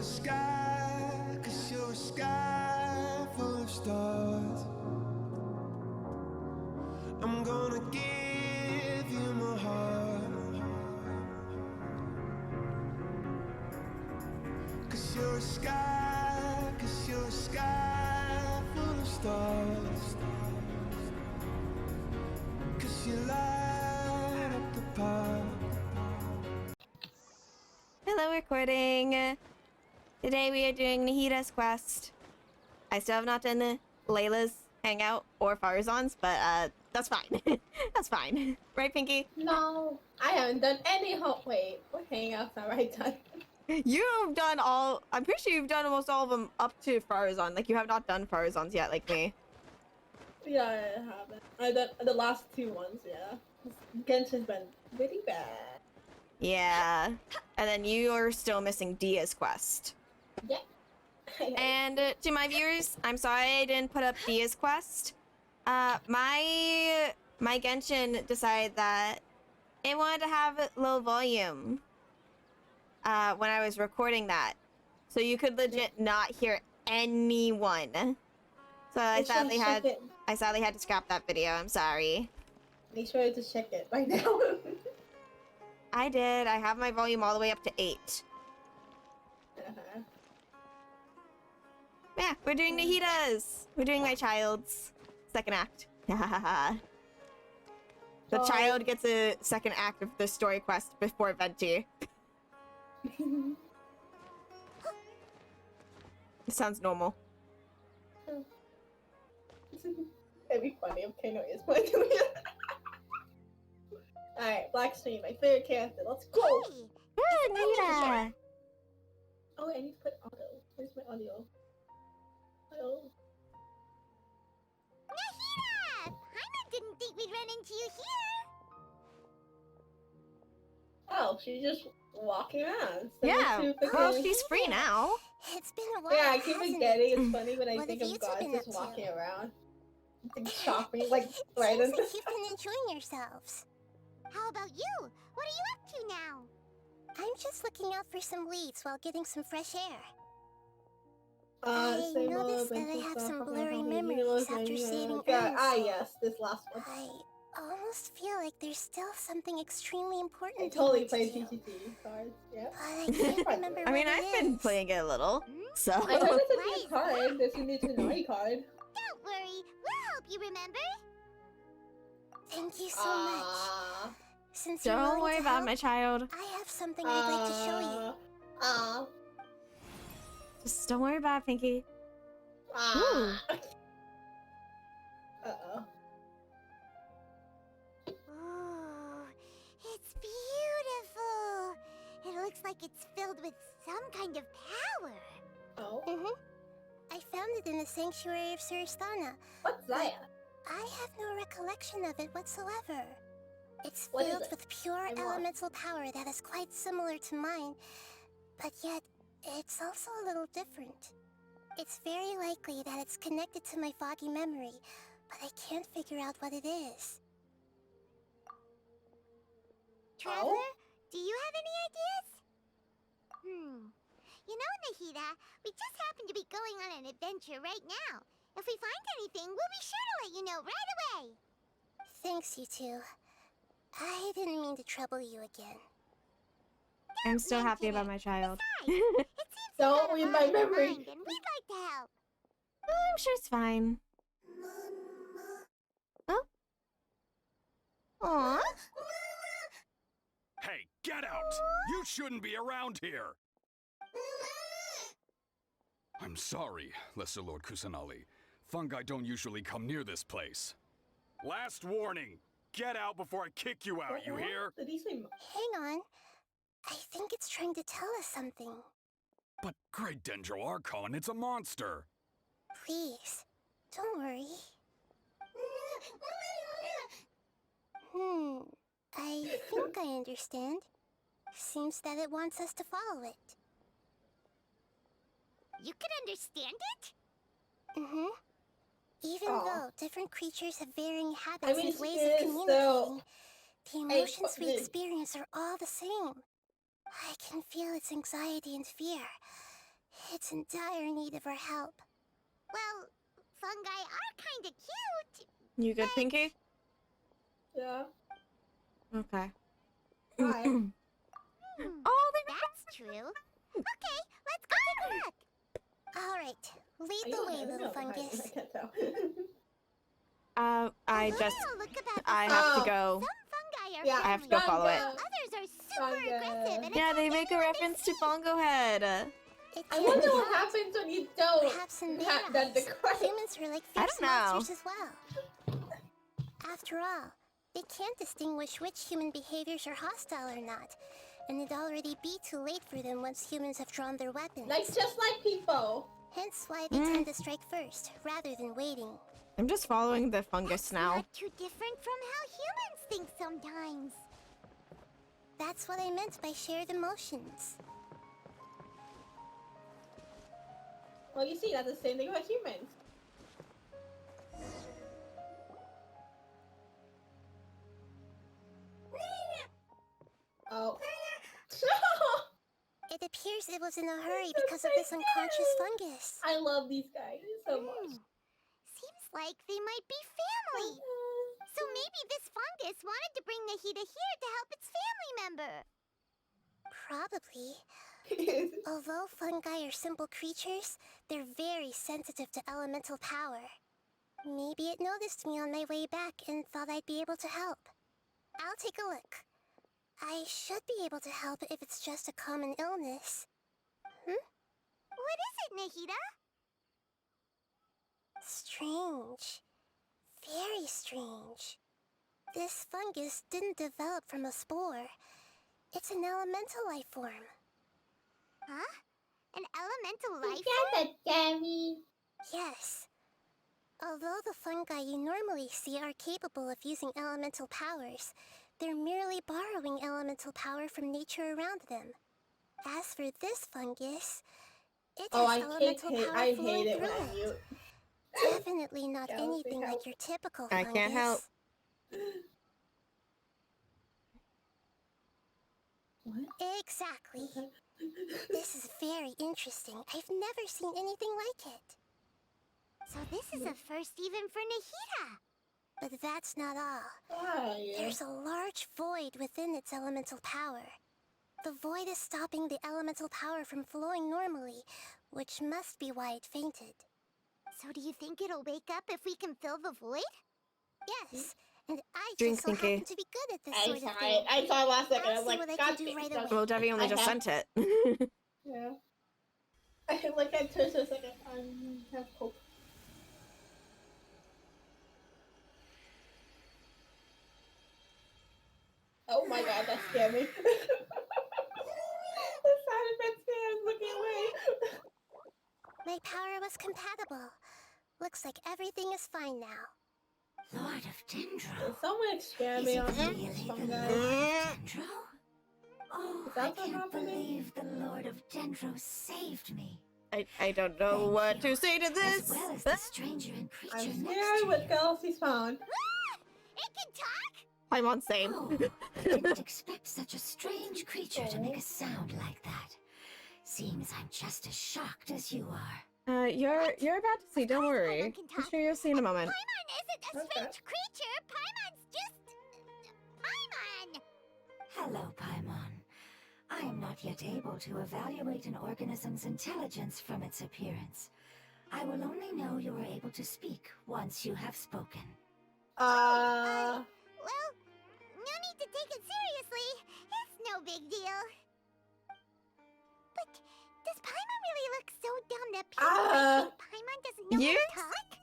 a sky, 'cause you're a sky full of stars. I'm gonna give you my heart, 'cause you're a sky, 'cause you're a sky full of stars. 'Cause you light up the park. Hello, recording. Today we are doing Nahida's quest. I still have not done the Layla's hangout or Farzan's, but that's fine. That's fine. Right, Pinkie? No, I haven't done any wait, what hangouts have I done? You've done all. I'm pretty sure you've done almost all of them up to Farzan. Like, you have not done Farzan's yet, like me. Yeah, I haven't. I done the last two ones, yeah. Genshin's been really bad. Yeah. And then you are still missing Dia's quest. Yeah. And to my viewers, I'm sorry I didn't put up Dia's quest. My Genshin decided that it wanted to have a low volume when I was recording that, so you could legit not hear anyone. So I sadly had to scrap that video. I'm sorry. Make sure to check it right now. I did. I have my volume all the way up to 8. Yeah, we're doing Nahida's. We're doing my child's second act. The child gets a second act of the story quest before Venti. It sounds normal. It'd be funny if Kano is playing it. Alright, Black Stream, my favorite character. Let's go! Hey, Nahida! Oh, wait, I need to put audio. Where's my audio? Hello? Nahida! Paimon didn't think we'd run into you here! Oh, she's just walking around. Yeah, well, she's free now. It's been a while. Yeah, I keep forgetting. It's funny when I What think have of you two God been just up to? walking around. Like, shopping, like, right Seems in like you've been enjoying yourselves. How about you? What are you up to now? I'm just looking out for some leads while getting some fresh air. I noticed that I have some blurry memories after saving Ernest. Yes, this last one. I almost feel like there's still something extremely I important totally to play do. TTT cards, yeah. But I can't remember I mean, what I've it been is. playing it a little, so. I know it's a new card. There's a new Tsunami card. Don't worry, we'll help you remember. Thank you so much. Since you're Don't willing worry to about help, my child. I have something I'd like to show you. Just don't worry about it, Pinkie. Uh-oh. Ooh, it's beautiful. It looks like it's filled with some kind of power. Oh? I found it in the sanctuary of Suristana. What's that? I have no recollection of it whatsoever. It's What is filled it? with pure And what? elemental power that is quite similar to mine, but yet it's also a little different. It's very likely that it's connected to my foggy memory, but I can't figure out what it is. Traveler, do you have any ideas? You know, Nahida, we just happen to be going on an adventure right now. If we find anything, we'll be sure to let you know right away. Thanks, you two. I didn't mean to trouble you again. I'm still happy about my child. Besides, it seems Don't you've read got my a mind memory. and we'd like to help. I'm sure it's fine. Oh? Aww. Hey, get out! You shouldn't be around here! I'm sorry, Lesser Lord Kusanali. Fungi don't usually come near this place. Last warning! Get out before I kick you out, you hear? Did he say Hang on. I think it's trying to tell us something. But Great Dendro Archon, it's a monster! Please, don't worry. I think I understand. Seems that it wants us to follow it. You can understand it? Even though different creatures have varying habits and ways of communicating, the emotions we experience are all the same. I can feel its anxiety and fear, It's in dire need of our help. Well, fungi are kinda cute. You good, Pinkie? Yeah. Okay. Hi. Oh, That's true. Okay, let's go take a look. All right, lead the way, little fungus. I can't tell. I have to Oh. go. Some fungi are Yeah, I have to go friendly, follow it. while others are super Fungus. aggressive and Yeah, attack they make a anyone reference they to Bongo Head. It I can wonder be what hot. happens when you don't Perhaps in their have done the eyes, quest. humans are like I fierce don't know. monsters as well. After all, they can't distinguish which human behaviors are hostile or not, and it'd already be too late for them once humans have drawn their weapons. Like, just like people. Hence why they tend to strike first, rather than waiting. I'm just following the fungus That's now. not too different from how humans think sometimes. That's what I meant by shared emotions. Well, you see, that's the same thing about humans. Oh. It appears it was in a hurry because of this unconscious fungus. I love these guys so much. Seems like they might be family. So maybe this fungus wanted to bring Nahida here to help its family member. Probably. Although fungi are simple creatures, they're very sensitive to elemental power. Maybe it noticed me on my way back and thought I'd be able to help. I'll take a look. I should be able to help if it's just a common illness. What is it, Nahida? Strange. Very strange. This fungus didn't develop from a spore. It's an elemental life form. Huh? An elemental life form? Jammy. Yes. Although the fungi you normally see are capable of using elemental powers, they're merely borrowing elemental power from nature around them. As for this fungus, it has elemental power I flowing hate it when through I it. mute. Definitely not Galaxy anything help. like your typical I fungus. can't help. What? Exactly. This is very interesting. I've never seen anything like it. So this is a first even for Nahida. But that's not all. Why? There's a large void within its elemental power. The void is stopping the elemental power from flowing normally, which must be why it fainted. So do you think it'll wake up if we can fill the void? Yes, and I Drink, just so Pinkie. happen to be good at this I sort of saw thing. it. I saw it last second. I I'll was see like, what I can God do damn right it. away. Well, Debbie only I just have- sent it. Yeah. I can look at Trish a second. I have hope. Oh my god, that scared me. The sound effect scared looking away. My power was compatible. Looks like everything is fine now. Lord of Dendro. There's so much scared Is me it on really this the one, Lord guys. of Dendro? Oh, Is that I what's can't happening? believe the Lord of Dendro saved me. I don't know Thank what you. to say to this. As well as the stranger and creature I'm next scared to what you. Galaxy's found. It can talk? I'm on same. Oh, I didn't expect such a strange creature to make a sound like that. Seems I'm just as shocked as you are. You're about to see. Don't worry. Paimon can I'm talk. sure you'll see in a moment. Paimon isn't a Okay. strange creature. Paimon's just... Paimon! Hello, Paimon. I am not yet able to evaluate an organism's intelligence from its appearance. I will only know you are able to speak once you have spoken. Well, no need to take it seriously. It's no big deal. But does Paimon really look so dumb that people might think Paimon doesn't know how Yes? to talk?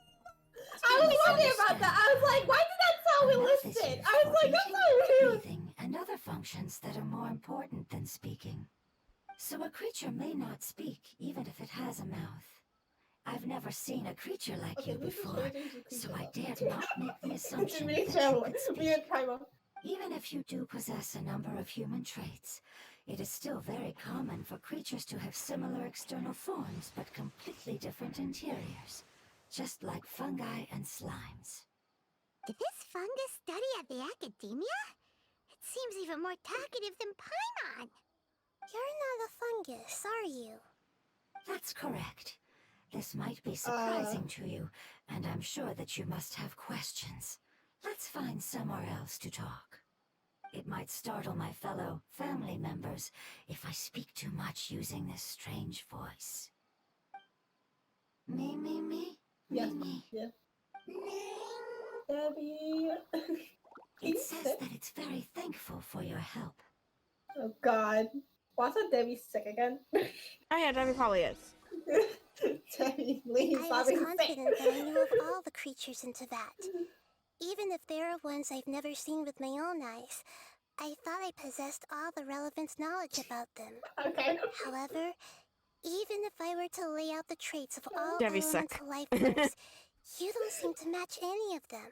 I was wondering about that. I was like, why did that sound Enough is realistic? used I was for like, that's eating, not real. breathing, and other functions that are more important than speaking. So a creature may not speak, even if it has a mouth. I've never seen a creature like you this is before, Stranger Things so I creature, dared not make the It's assumption me that you travel. could Me speak. and Paimon. Even if you do possess a number of human traits, it is still very common for creatures to have similar external forms but completely different interiors, just like fungi and slimes. Did this fungus study at the academia? It seems even more talkative than Paimon. You're not a fungus, are you? That's correct. This might be surprising to you, and I'm sure that you must have questions. Let's find somewhere else to talk. It might startle my fellow family members if I speak too much using this strange voice. Me, me, me, Yes. me, me. Yeah. Debbie. It says that it's very thankful for your help. Oh God. Why's that Debbie sick again? Oh yeah, Debbie probably is. Debbie, please I stop was being confident sick. that I knew of all the creatures in Tibet. Even if there are ones I've never seen with my own eyes, I thought I possessed all the relevant knowledge about them. Okay. However, even if I were to lay out the traits of all Debbie's sick. elemental life forms, you don't seem to match any of them.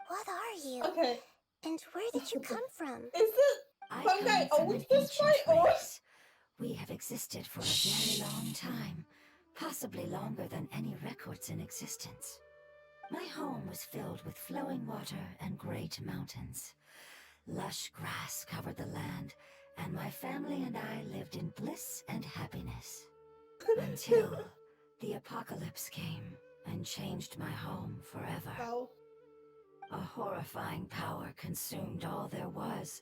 What are you? Okay. And where did you come from? Is this I fungi come from always an this way, ancient or? race. We have existed for a very long time, possibly longer than any records in existence. My home was filled with flowing water and great mountains. Lush grass covered the land, and my family and I lived in bliss and happiness. Until the apocalypse came and changed my home forever. Oh. A horrifying power consumed all there was.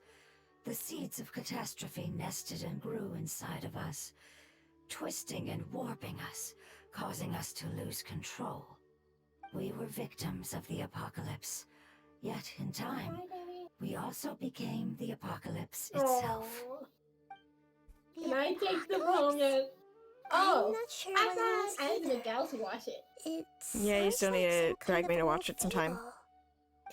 The seeds of catastrophe nested and grew inside of us, twisting and warping us, causing us to lose control. We were victims of the apocalypse, yet in time, we also became the apocalypse itself. Aw. Can I take the apocalypse? moment? Oh, I'm not sure I what it means thought I need either. the gals to watch it. It Yeah, you sounds still like need to some drag kind me of to an watch old it sometime. fable.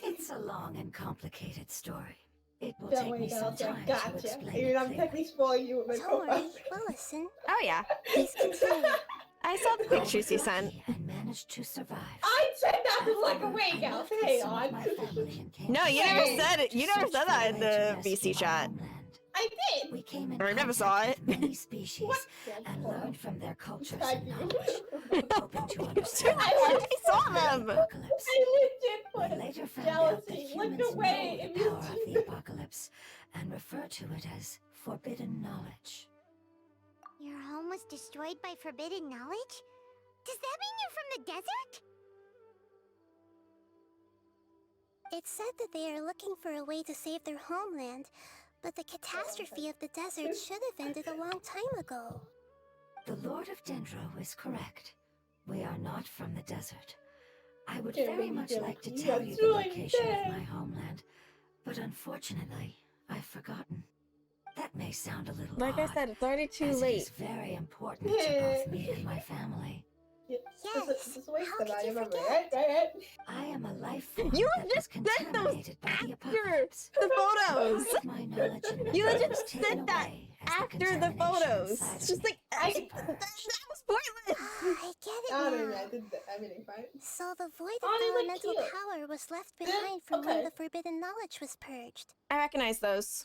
It's a long and complicated story. It will Don't take worry, me some gals. I time to gotcha. explain Even it I'm technically clearly. spoiling you with my Don't profile. worry, we'll listen. Oh yeah. Please continue. I saw the I pictures was you sent. lucky and managed to survive. I said that to look Afterward, away, I gals. left with Hang some of on. my family and came No, to you never Spain said it. to You never search said for that a in way to the rescue VC my chat. homeland. I did. We came in Or I never contact saw it. with many species What? and learned from their cultures Thank and you. knowledge, hoping to understand I the saw them. apocalypse. I legit We put later found out that jealousy. humans Look away. know If the you power of the apocalypse and refer to it as forbidden knowledge. Your home was destroyed by forbidden knowledge? Does that mean you're from the desert? It's said that they are looking for a way to save their homeland, but the catastrophe of the desert should have ended a long time ago. The Lord of Dendro is correct. We are not from the desert. I would Yeah, very baby, much yeah, like to yeah, tell you it's the really location dead. of my homeland, but unfortunately, I've forgotten. That may sound a little Like odd, I said, it's already too as it late. is very important to both me and my family. Yeah, Yes. This is waste How of could you remember, forget? right? I am a life form You that was just said those contaminated by the after apocalypse. the photos. Part of my knowledge and You memory legit was taken said that away as after the contamination photos. inside It's of just me like was that purged. was pointless. I get it I don't know, now. I did everything fine. So the void Oh, of they look elemental cute. power was left Yeah, behind from when okay. the forbidden knowledge was purged. I recognize those.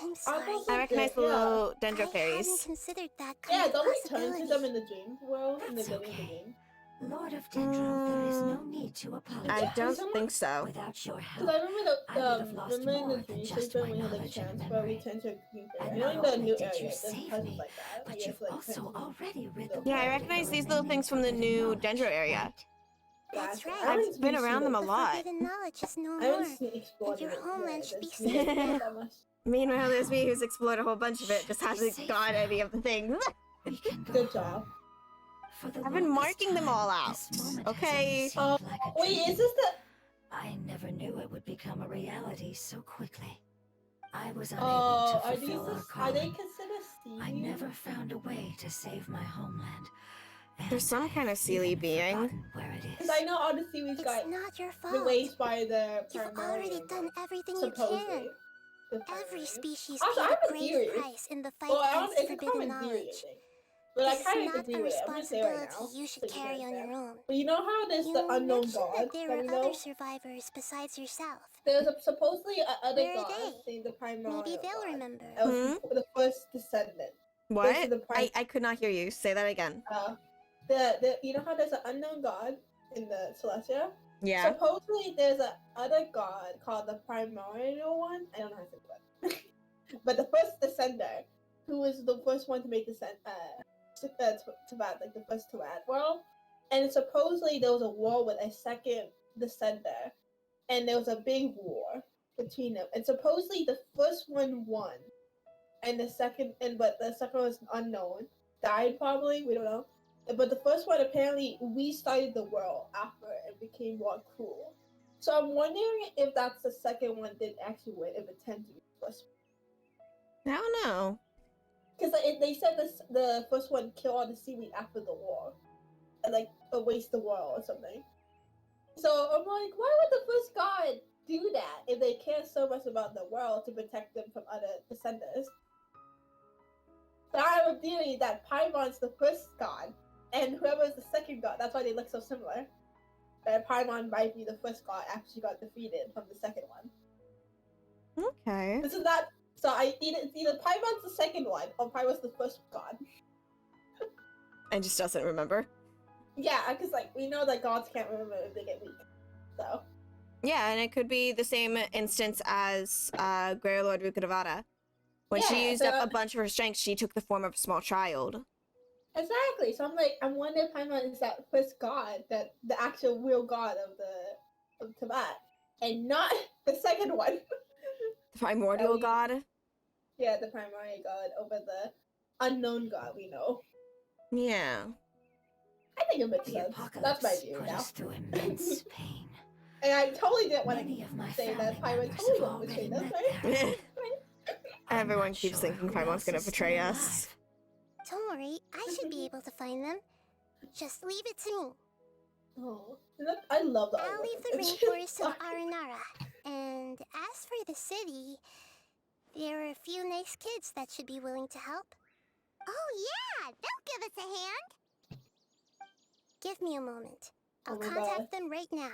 I'm sorry. those I look recognize good, the yeah. little I dendro hadn't fairies. considered that Yeah, kind of don't we turn possibility. to them in the dream world in the That's beginning of the okay. game? Lord of Dendro, there is no need to apologize. I don't Someone- think so. Without your Because help, I remember I would have lost remember in more the than dream just sequence my we had like knowledge and chance where we memory. turned to a green fairy. And I know not in the only new did area, you there's save houses me, like that. but You you've have to, like, also turn to already rid the Yeah, I world of recognize the these little remaining things from the forbidden new knowledge, dendro area. right? That's Gotcha. right. I haven't I've been around them a The lot. forbidden knowledge is no I more. haven't seen explored your it homeland yet. should be It's safe really now. that much. Meanwhile, there's me who's explored a whole bunch of it, just Should be hasn't safe got now. any of the things. We can go Good home. job. For the I've been longest marking them time, all out. this moment has Okay. only seemed like a Wait, dream. is this the... I never knew it would become a reality so quickly. I was unable Oh, to are these fulfill our are they calling. considered I seaweed? never found a way to save my homeland. And There's some I've kind of sealy even being. forgotten where it is. Because I know all the seaweeds It's got not your fault. released by the You've already primordial, done everything you supposedly. can. The Every primordial. species Also, I paid have a a great theory. price in the fight Well, I against don't, it's a forbidden common theory, I knowledge. think. But I This kind is of not agree a with it. I'm gonna say it right now. responsibility you should so carry guys on know. your own. But you know how there's You the unknown mentioned god that there that were we know? other survivors besides yourself. There's supposedly other Where are god they? named the primordial Maybe they'll god. remember. That was the first descendant. What? the prime- I could not hear you. Say that again. The you know how there's an unknown god in the Celestia? Yeah. Supposedly there's a other god called the primordial one. I don't know how to say that. But the first descender, who was the first one to make the Tibet, like the first Tibet world, and supposedly there was a war with a second descender, and there was a big war between them, and supposedly the first one won, and but the second one was unknown, died probably, we don't know, but the first one apparently restarted the world after it became more cruel. So I'm wondering if that's the second one didn't actually win, if it tends to be the first one. I don't know. Because they said the first one killed all the seaweed after the war, and like erased the world or something. So I'm like, why would the first god do that if they care so much about the world to protect them from other descendants? So I have a theory that Paimon's the first god, and whoever is the second god, that's why they look so similar. That Paimon might be the first god after she got defeated from the second one. Okay. This is not. So it's either Paimon's the second one or Paimon's the first god. And just doesn't remember. Yeah, because like we know that gods can't remember if they get weak. So. Yeah, and it could be the same instance as Grey Lord Rukkhadevata. When she used up a bunch of her strength, she took the form of a small child. Exactly. So I'm like, I wonder if Paimon is that first god, that the actual real god of Tibet, and not the second one. The primordial god? Yeah, the primary god over the unknown god we know. Yeah. I think it makes The sense. apocalypse That's my view put now. us through immense pain. And I totally didn't want Many of my to say that family Paimon members totally have won't betray already us, met right? their Everyone not keeps sure thinking who Paimon's else gonna is betray still us. alive. Don't worry, I should be able to find them. Just leave it to me. Oh, I love the I'll artwork. leave the It's just rainforest to like- Aranara. And as for the city, there are a few nice kids that should be willing to help. Oh yeah, they'll give us a hand. Give me a moment. I'll Oh my contact God. them right now.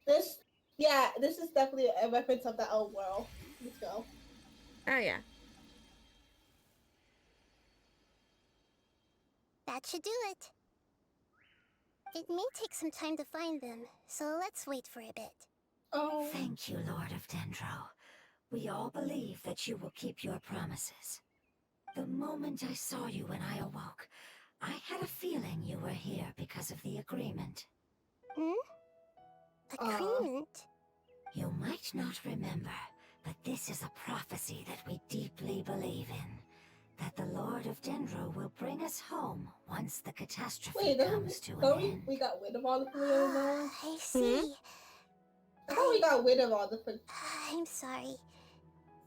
This is definitely a reference of the old world. Let's go. Oh, yeah. That should do it. It may take some time to find them, so let's wait for a bit. Oh, Thank you, Lord of Dendro. We all believe that you will keep your promises. The moment I saw you when I awoke, I had a feeling you were here because of the agreement. Agreement? You might not remember, but this is a prophecy that we deeply believe in. That the Lord of Dendro will bring us home once the catastrophe wait, comes to an don't end. we got rid of all the familiar now? I see. I thought we got rid of all the I'm sorry.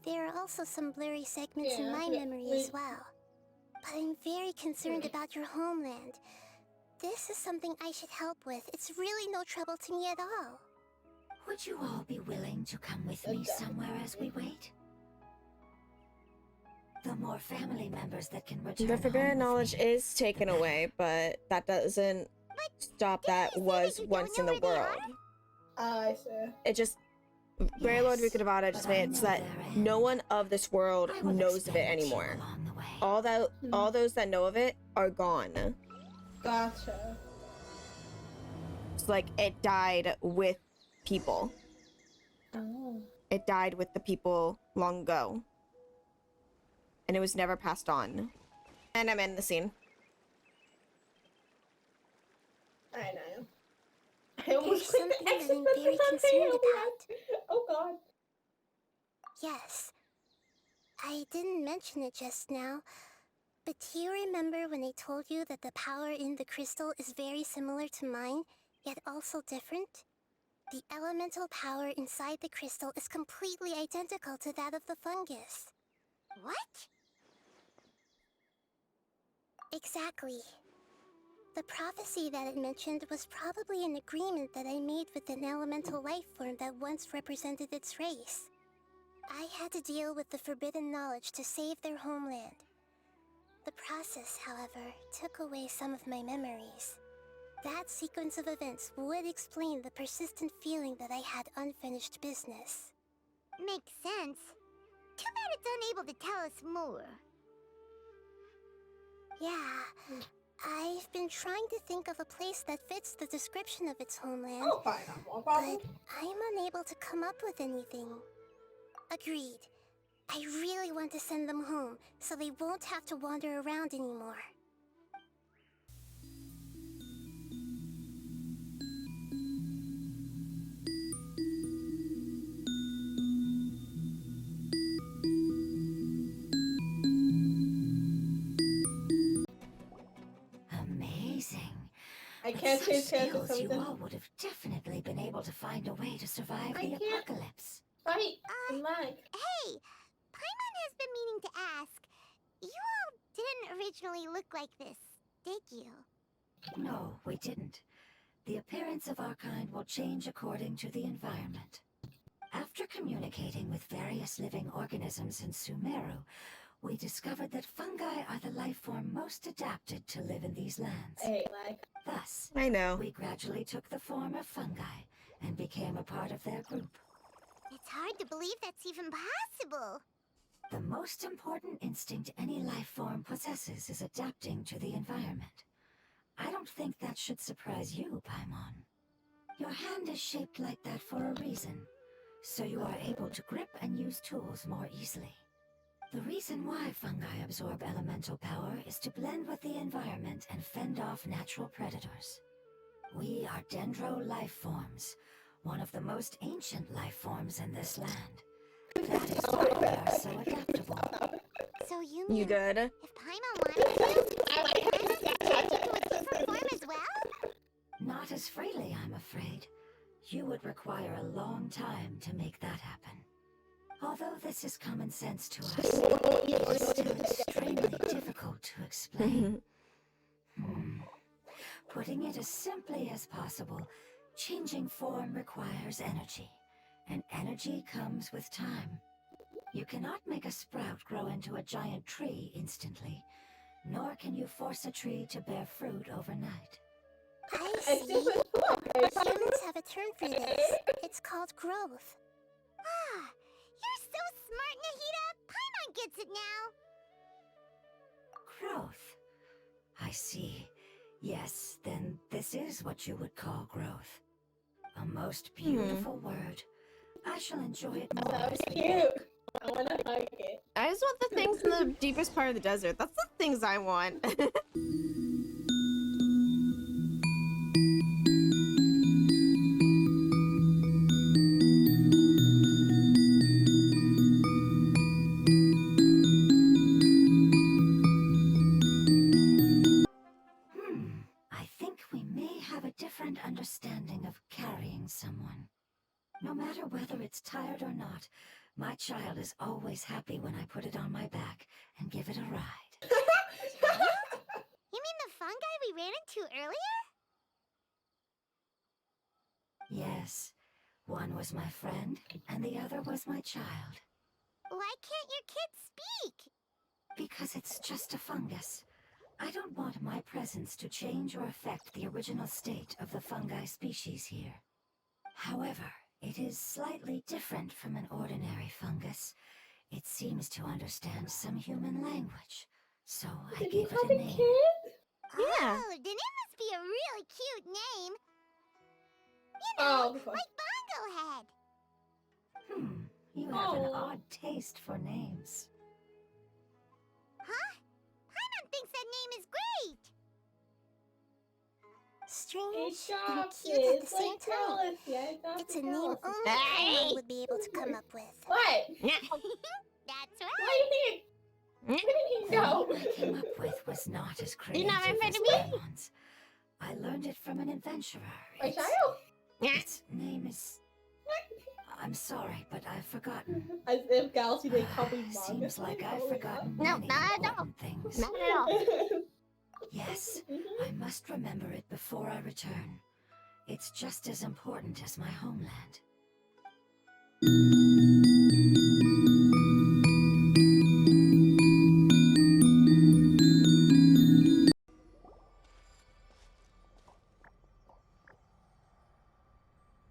There are also some blurry segments in Yeah, my yeah, memory we- as well. But I'm very concerned about your homeland. This is something I should help with. It's really no trouble to me at all. Would you all be willing to come with me somewhere as we wait? The more family members that can return The forbidden home knowledge with me, is taken away, but that doesn't stop that you say was that you don't once in know the where they world. I see. It just... Grey Lord Yes, Rukkhadevata just but I made it so know that their no end. one of this world I will knows of it explain to you anymore. along the way. All those that know of it are gone. Gotcha. It's like it died with people. Oh. It died with the people long ago. And it was never passed on. And I'm in the scene. I know. I almost There's clicked the something that exit I'm button very on my concerned hand. about. Oh god. Yes. I didn't mention it just now, but do you remember when I told you that the power in the crystal is very similar to mine, yet also different? The elemental power inside the crystal is completely identical to that of the fungus. What? Exactly. The prophecy that it mentioned was probably an agreement that I made with an elemental life form that once represented its race. I had to deal with the forbidden knowledge to save their homeland. The process, however, took away some of my memories. That sequence of events would explain the persistent feeling that I had unfinished business. Makes sense. Too bad it's unable to tell us more. Yeah, I've been trying to think of a place that fits the description of its homeland, I'll find out more about but it. I'm unable to come up with anything. Agreed. I really want to send them home, so they won't have to wander around anymore. Amazing. I With can't such change character skills, you something. all would have definitely been able to find a way to survive I the can't. apocalypse. Fight and lag. Hey, Paimon has been meaning to ask. You all didn't originally look like this, did you? No, we didn't. The appearance of our kind will change according to the environment. After communicating with various living organisms in Sumeru, we discovered that fungi are the life form most adapted to live in these lands. I hate lag. Thus, I know. we gradually took the form of fungi and became a part of their group. It's hard to believe that's even possible. The most important instinct any life form possesses is adapting to the environment. I don't think that should surprise you, Paimon. Your hand is shaped like that for a reason, so you are able to grip and use tools more easily. The reason why fungi absorb elemental power is to blend with the environment and fend off natural predators. We are dendro life forms, one of the most ancient life forms in this land. That is why we are so adaptable. So you mean You good? if Paimon wanted to, Paimon could change into a different form as well? Not as freely, I'm afraid. You would require a long time to make that happen. Although this is common sense to us, it is still extremely difficult to explain. Putting it as simply as possible, changing form requires energy, and energy comes with time. You cannot make a sprout grow into a giant tree instantly, nor can you force a tree to bear fruit overnight. I It's see. different. Humans have a term for this. It's called growth. Ah, you're so smart, Nahida. Paimon gets it now. Growth. I see. Yes, then this is what you would call growth. A most beautiful word. I shall enjoy it more That as was we cute. I wanna hug it. I just want the things in the deepest part of the desert. That's the things I want. I think we may have a different understanding of carrying someone. No matter whether it's tired or not, my child is always happy when I put it on my back and give it a ride. You mean the fungi we ran into earlier? Yes, one was my friend, and the other was my child. Why can't your kid speak? Because it's just a fungus. I don't want my presence to change or affect the original state of the fungi species here. However, it is slightly different from an ordinary fungus. It seems to understand some human language, so I Did you gave it have a a name. kid? Yeah. Oh, then it must be a really cute name. You Oh, know, fuck. like Bongo Head. You have an Oh. odd taste for names. Huh? Paimon thinks that name is great. Strange Hey, and Shops, cute at the it's same like time. jealous. Yeah, it's It's a name only Hey! Paimon would be able to come up with. What? That's right. What do you mean? What do you mean, The no? name I came up with was not as creative not afraid as of me? Paimon's. I learned it from an adventurer. My Its- child? Its name is... I'm sorry, but I've forgotten. As if Galaxy didn't call me manga. Seems like I've Oh, forgotten No, many not at all. important things. Not at all. Yes, I must remember it before I return. It's just as important as my homeland.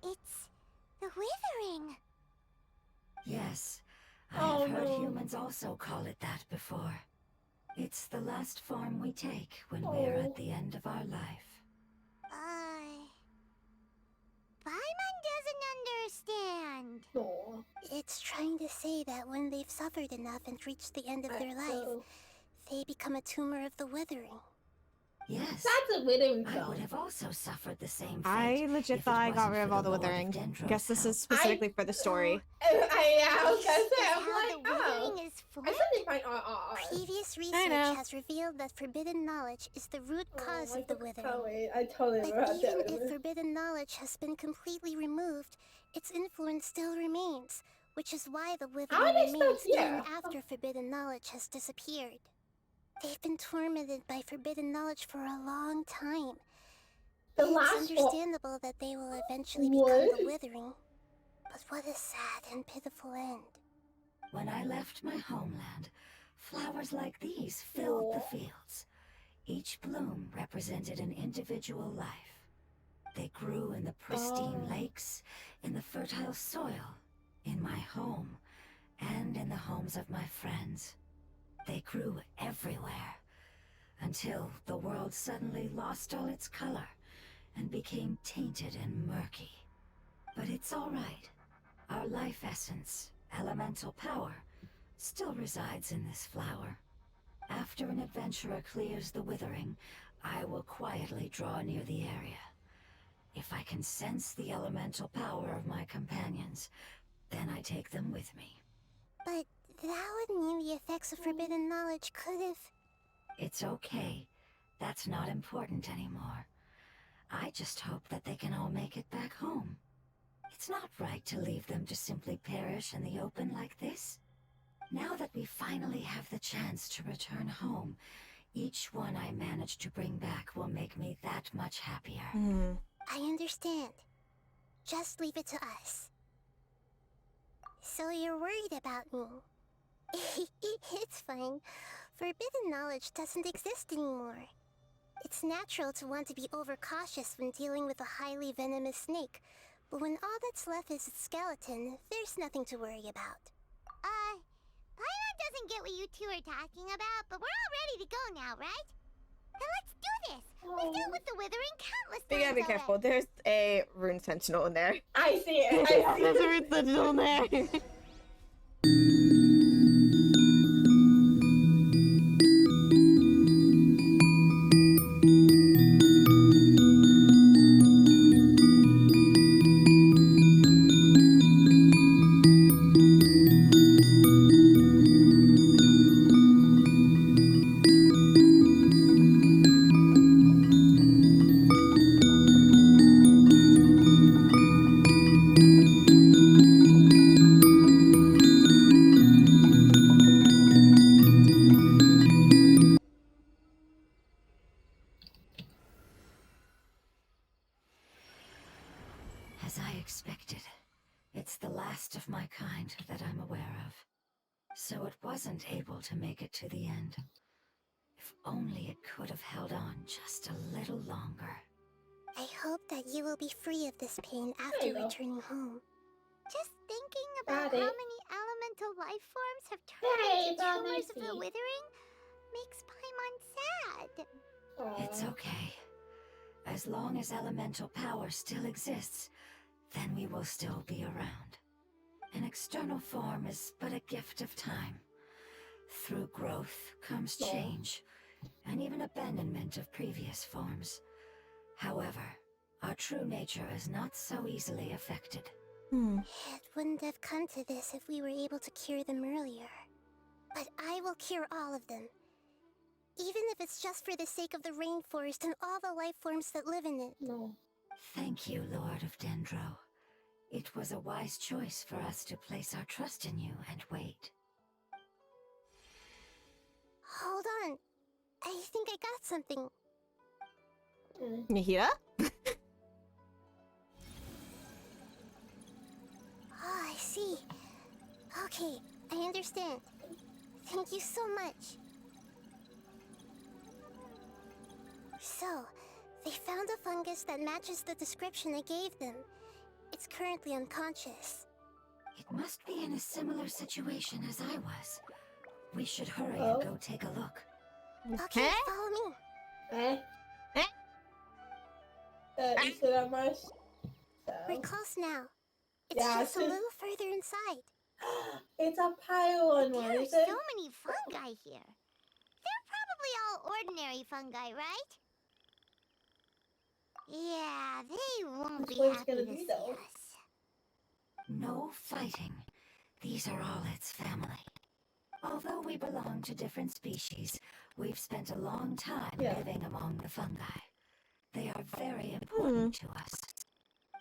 It's the withering. Yes, I Oh, have heard no. humans also call it that before. It's the last form we take when we're Oh. at the end of our life. Paimon doesn't understand. No. It's trying to say that when they've suffered enough and reached the end of their life, they become a tumor of the withering. Yes. That's a withering I zone. would have also suffered the same fate. I legit if thought it I got wasn't rid of for all the Lord withering. Dendro's Guess this help. is specifically for the story. I was gonna This say, is I'm how like, the withering is I formed? suddenly find RR. Previous I research know. has revealed that forbidden knowledge is the root cause of the withering. I totally But forgot even that. if forbidden knowledge has been completely removed, its influence still remains, which is why the withering are they remains still even here? after forbidden knowledge has disappeared. They've been tormented by forbidden knowledge for a long time. The It's last understandable that they will eventually become What? the withering, but what a sad and pitiful end. When I left my homeland, flowers like these filled the fields. Each bloom represented an individual life. They grew in the pristine lakes, in the fertile soil, in my home, and in the homes of my friends. They grew everywhere, until the world suddenly lost all its color and became tainted and murky. But it's all right. Our life essence, elemental power, still resides in this flower. After an adventurer clears the withering, I will quietly draw near the area. If I can sense the elemental power of my companions, then I take them with me. But that would mean the effects of forbidden knowledge could have... It's okay. That's not important anymore. I just hope that they can all make it back home. It's not right to leave them to simply perish in the open like this. Now that we finally have the chance to return home, each one I manage to bring back will make me that much happier. I understand. Just leave it to us. So you're worried about me? It's fine. Forbidden knowledge doesn't exist anymore. It's natural to want to be overcautious when dealing with a highly venomous snake, but when all that's left is its skeleton, there's nothing to worry about. Paimon doesn't get what you two are talking about, but we're all ready to go now, right? Then let's do this! We've dealt with the withering countless times You gotta be already. careful. There's a rune sentinel in there. I see it. I see There's a it. rune sentinel in there. As I expected, it's the last of my kind that I'm aware of. So it wasn't able to make it to the end. If only it could have held on just a little longer. I hope that you will be free of this pain There after you go. returning home. Just thinking about Got how it. many elemental life forms have turned Hey, into Bob tumors of the Lucy. withering makes Paimon sad. It's okay. As long as elemental power still exists, then we will still be around. An external form is but a gift of time. Through growth comes change, and even abandonment of previous forms. However, our true nature is not so easily affected. It wouldn't have come to this if we were able to cure them earlier. But I will cure all of them. Even if it's just for the sake of the rainforest and all the life forms that live in it. No. Thank you, Lord of Dendro. It was a wise choice for us to place our trust in you and wait. Hold on. I think I got something. Nahida? Oh, I see. Okay, I understand. Thank you so much. So, they found a fungus that matches the description I gave them. It's currently unconscious. It must be in a similar situation as I was. We should hurry Oh. and go take a look. Okay, follow me. Eh? Eh? You said I must. We're close now. It's Yeah, just a little further inside. It's a pylon There one, are is it? so many fungi here. They're probably all ordinary fungi, right? Yeah, they won't That's be what it's happy gonna to be, see though. us. No fighting. These are all its family. Although we belong to different species, we've spent a long time living among the fungi. They are very important to us.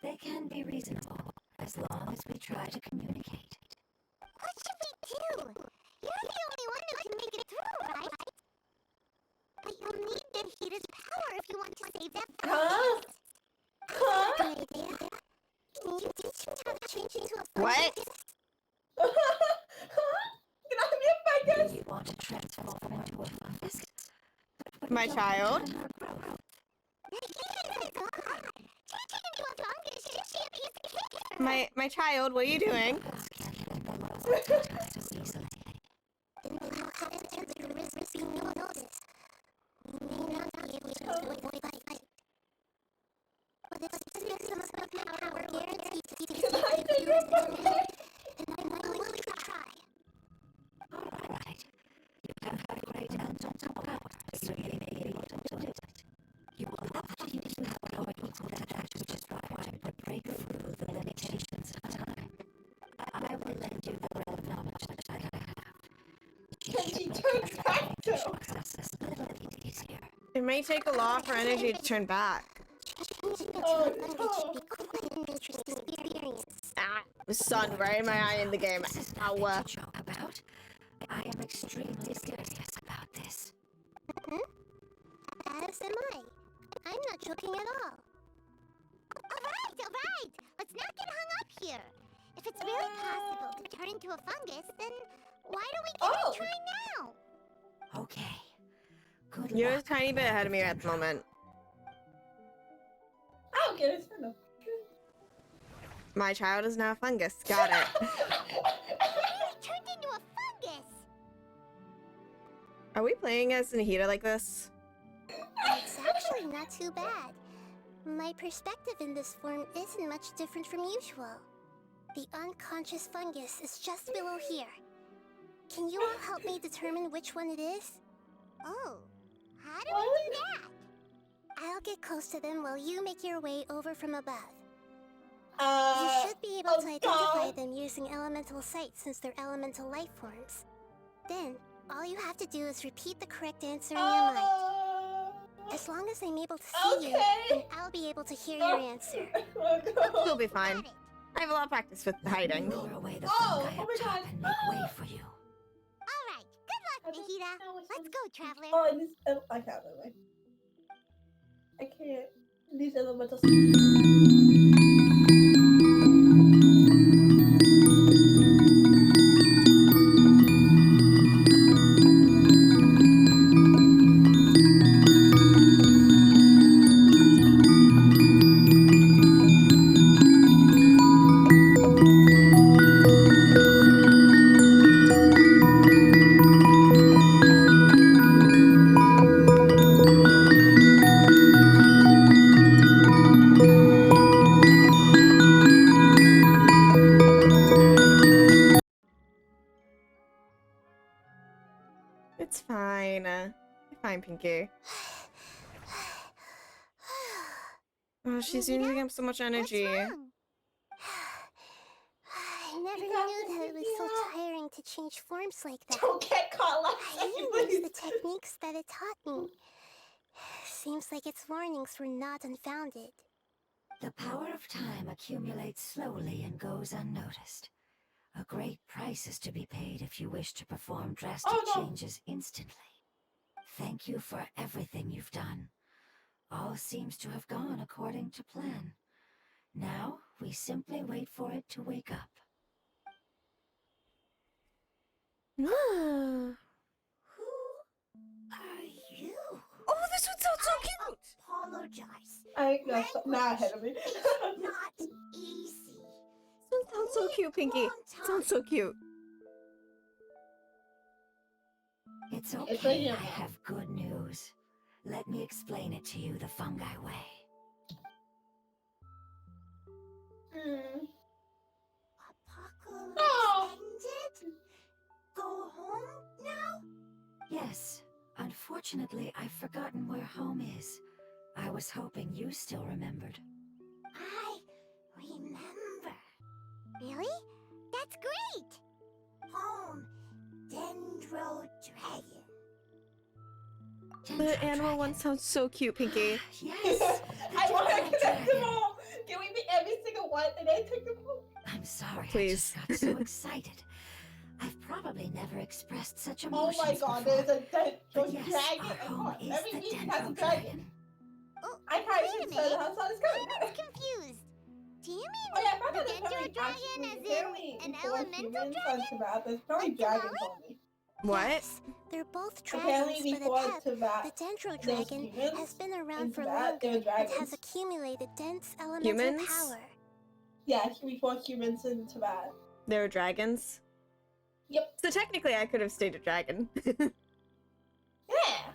They can be reasonable, as long as we try to communicate. What should we do? You're the only one who can make it through, right? But you'll need Nahida's power if you want to save that Huh? fungus. Huh? Good idea. Can you teach me how to change into a What? fungus? Can I be a fungus? Do you want to transform into a fungus? But My don't child? return her growth. Nahida, God! Changing into a fungus should be a piece of cake. My child, what are you doing? Fungus can't handle the loss of data so easily. Then we'll have to enter the risk being noticed. We may not be able to avoid fight. But if this makes some of my power guaranteed to keep Can I be a fungus? then I'm willing to try. Alright. You have a great mental power, so you may be able to do it. You will have to use your power to that which is required to break through the limitations of time. I will lend you the realm knowledge that I have. Can she turn back though? Process a little bit easier. It may take a lot for energy to turn back. Changing into Oh, a fungus no. should be quite an interesting experience. Ah, the sun right in my eye in the game. This is Ow. nothing to joke about. I am extremely serious about this. As am I. I'm not joking at all. Alright! Let's not get hung up here. If it's really possible to turn into a fungus, then why don't we give it a try now? Okay. Good You're a luck. tiny bit ahead of me at the moment. I'll get it. No. My child is now a fungus. Got it. It turned into a fungus! Are we playing as Nahida like this? It's actually not too bad. My perspective in this form isn't much different from usual. The unconscious fungus is just below here. Can you all help me determine which one it is? Oh, how do we do that? I'll get close to them while you make your way over from above. You Uh, should be able oh to identify God. them using elemental sight since they're elemental life forms. Then, all you have to do is repeat the correct answer in your mind. As long as I'm able to see you, then I'll be able to hear your answer. Oh, no. You'll be fine. Got it. I have a lot of practice with hiding. Lure away the Oh, fungi oh up my top God. and make way for you. Alright, good luck, Nahida. Let's go, traveler. Oh, and this, I can't anyway. I can't. These elementals. It's fine. You're fine, Pinkie. Oh, she's using up so much energy. What's wrong? I never You got knew that this, it was so Nahida. tiring to change forms like that. Don't get caught I laughing, even please. used the techniques that it taught me. Seems like its warnings were not unfounded. The power of time accumulates slowly and goes unnoticed. A great price is to be paid if you wish to perform drastic Oh, no. changes instantly. Thank you for everything you've done. All seems to have gone according to plan. Now, we simply wait for it to wake up. Oh, Are you? this would sound so cute! Apologize. I no, stop. Now ahead of me. Not easy. This one sounds so cute, Pinkie. It sounds so cute. It's It's okay, right here. I have good news. Let me explain it to you the fungi way. Oh. extended? Go home now? Yes. Unfortunately, I've forgotten where home is. I was hoping you still remembered. I remember. Really? That's great! Home, Dendro Dragon. The animal one sounds so cute, Pinkie. Yes. I want to Dendro connect them Dragon. all. Can we make every single one and then take them all? I'm sorry, Please. I just got so excited. I've probably never expressed such Oh emotions my god, before. there's a But yes, dragon. our Oh, home is every the week has a Dendro dragon. Dragon. Oh, I can't wait a even say minute. how it's going. I'm confused. Do you mean Oh yeah, I found the out there's Dendro probably Dragon actually as apparently in an before elemental humans dragon? on Tibet, there's probably Like dragons Tamale? only. What? Yes, they're both Apparently dragons, but before the pep, Tibet, the Dendro there's Dragon, humans has been in around for Tibet, there longer were dragons. and has accumulated dense elemental Humans? power. Yeah, before humans in Tibet. There are dragons. Yep. So technically, I could have stayed a dragon. Yeah,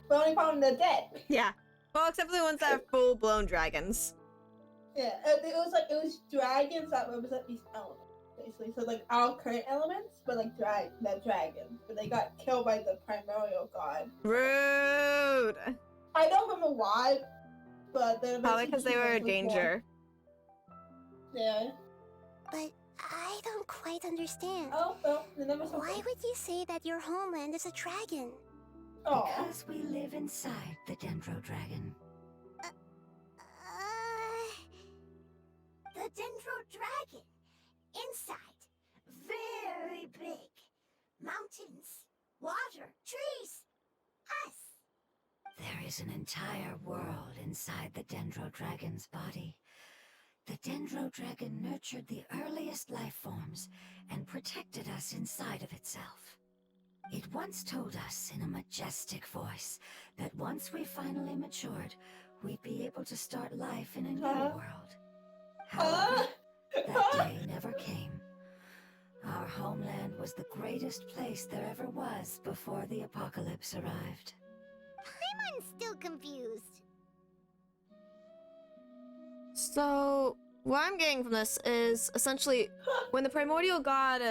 we only found the dead. Yeah. Well, except for the ones that are full-blown dragons. Yeah, it was dragons that represent these elements, basically. So like our current elements, but like the dragons, but they got killed by the primordial god. Rude. I don't remember why, but they're Probably because they were a humans before. danger. Yeah. But I don't quite understand. Oh well, they never saw. Why would you say that your homeland is a dragon? Oh. Because we live inside the Dendro Dragon. The Dendro Dragon. Inside. Very big. Mountains. Water. Trees. Us. There is an entire world inside the Dendro Dragon's body. The Dendro Dragon nurtured the earliest life forms and protected us inside of itself. It once told us in a majestic voice that once we finally matured, we'd be able to start life in a new world. However, that day never came. Our homeland was the greatest place there ever was before the apocalypse arrived. I'm still confused. So, what I'm getting from this is essentially when the primordial god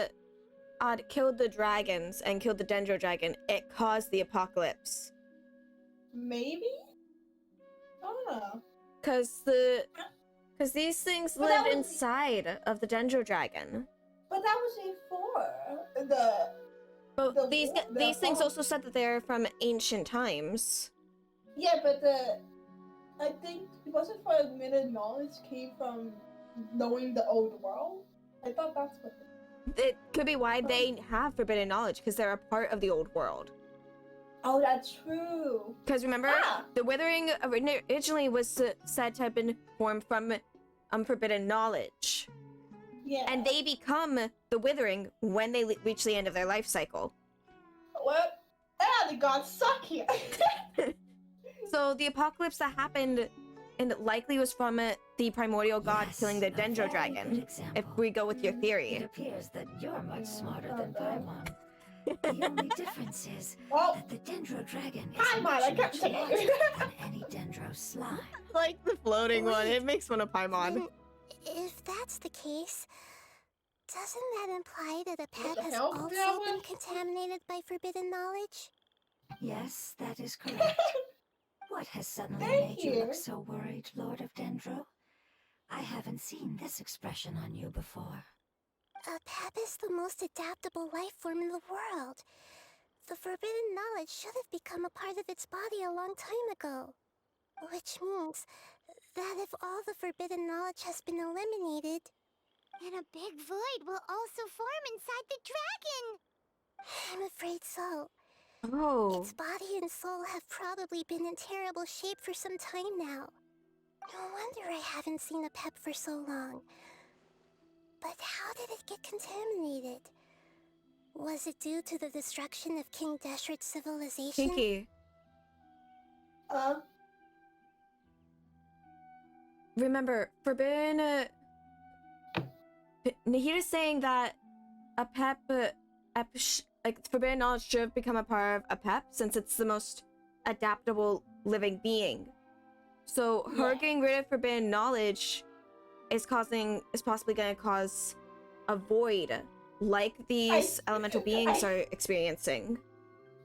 killed the dragons and killed the Dendro Dragon, it caused the apocalypse. Maybe? I don't know. Because these things But that lived was- inside of the Dendro Dragon. But that was before the. But The these war- the these things war- also said that they're from ancient times. Yeah, but I think it wasn't for admitted knowledge came from knowing the old world. I thought that's what. It could be why they have forbidden knowledge, because they're a part of the old world. Oh, that's true. Because remember, Ah. the Withering originally was said to have been formed from forbidden knowledge. Yeah. And they become the Withering when they reach the end of their life cycle. What? The gods suck here. So the apocalypse that happened and likely was from the primordial god Yes, killing the a Dendro very Dragon, good example. if we go with your It theory. appears that you're much smarter than Paimon. The only difference is Well, that the Dendro Dragon is Paimon, I much, can't much say larger it. than any Dendro slime. Like the floating one, Wait. it makes one of Paimon. Then, if that's the case, doesn't that imply that a pet the has hell? also Yeah, been what? contaminated by forbidden knowledge? Yes, that is correct. What has suddenly Thank made you you. look so worried, Lord of Dendro? I haven't seen this expression on you before. A pep is the most adaptable life form in the world. The forbidden knowledge should have become a part of its body a long time ago. Which means that if all the forbidden knowledge has been eliminated, And a big void will also form inside the dragon. I'm afraid so. Oh. Its body and soul have probably been in terrible shape for some time now. No wonder I haven't seen a pep for so long. But how did it get contaminated? Was it due to the destruction of King Deshret's civilization? Pinkie, uh, remember, forbidden. Nahida's saying that a pep, like forbidden knowledge should have become a part of a pep since it's the most adaptable living being. So her Yeah. getting rid of forbidden knowledge is possibly going to cause a void like these elemental beings are experiencing.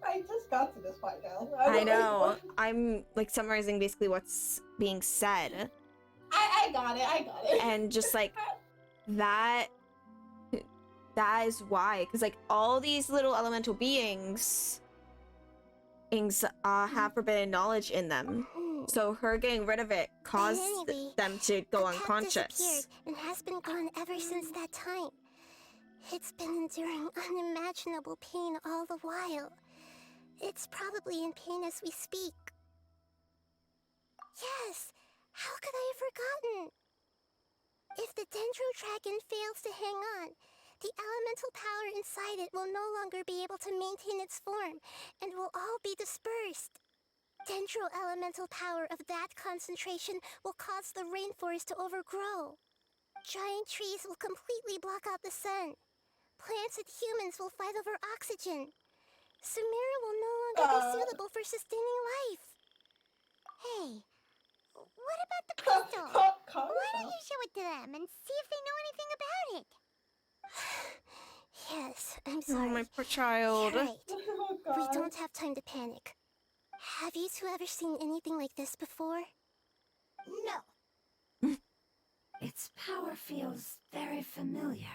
I just got to this part now. I know. I'm like summarizing basically what's being said. I got it. And just like that is why, because like all these little elemental beings have forbidden knowledge in them. So her getting rid of it caused them to go unconscious. Disappeared and has been gone ever since that time. It's been enduring unimaginable pain all the while. It's probably in pain as we speak. Yes! How could I have forgotten? If the Dendro Dragon fails to hang on, the elemental power inside it will no longer be able to maintain its form, and will all be dispersed. Dendro elemental power of that concentration will cause the rainforest to overgrow. Giant trees will completely block out the sun. Plants and humans will fight over oxygen. Sumeru will no longer be suitable for sustaining life. Hey, what about the crystal? Why don't you show it to them and see if they know anything about it? Yes, I'm Oh, sorry. my poor child. You're right. Oh, We God. don't have time to panic. Have you two ever seen anything like this before? No. Its power feels very familiar.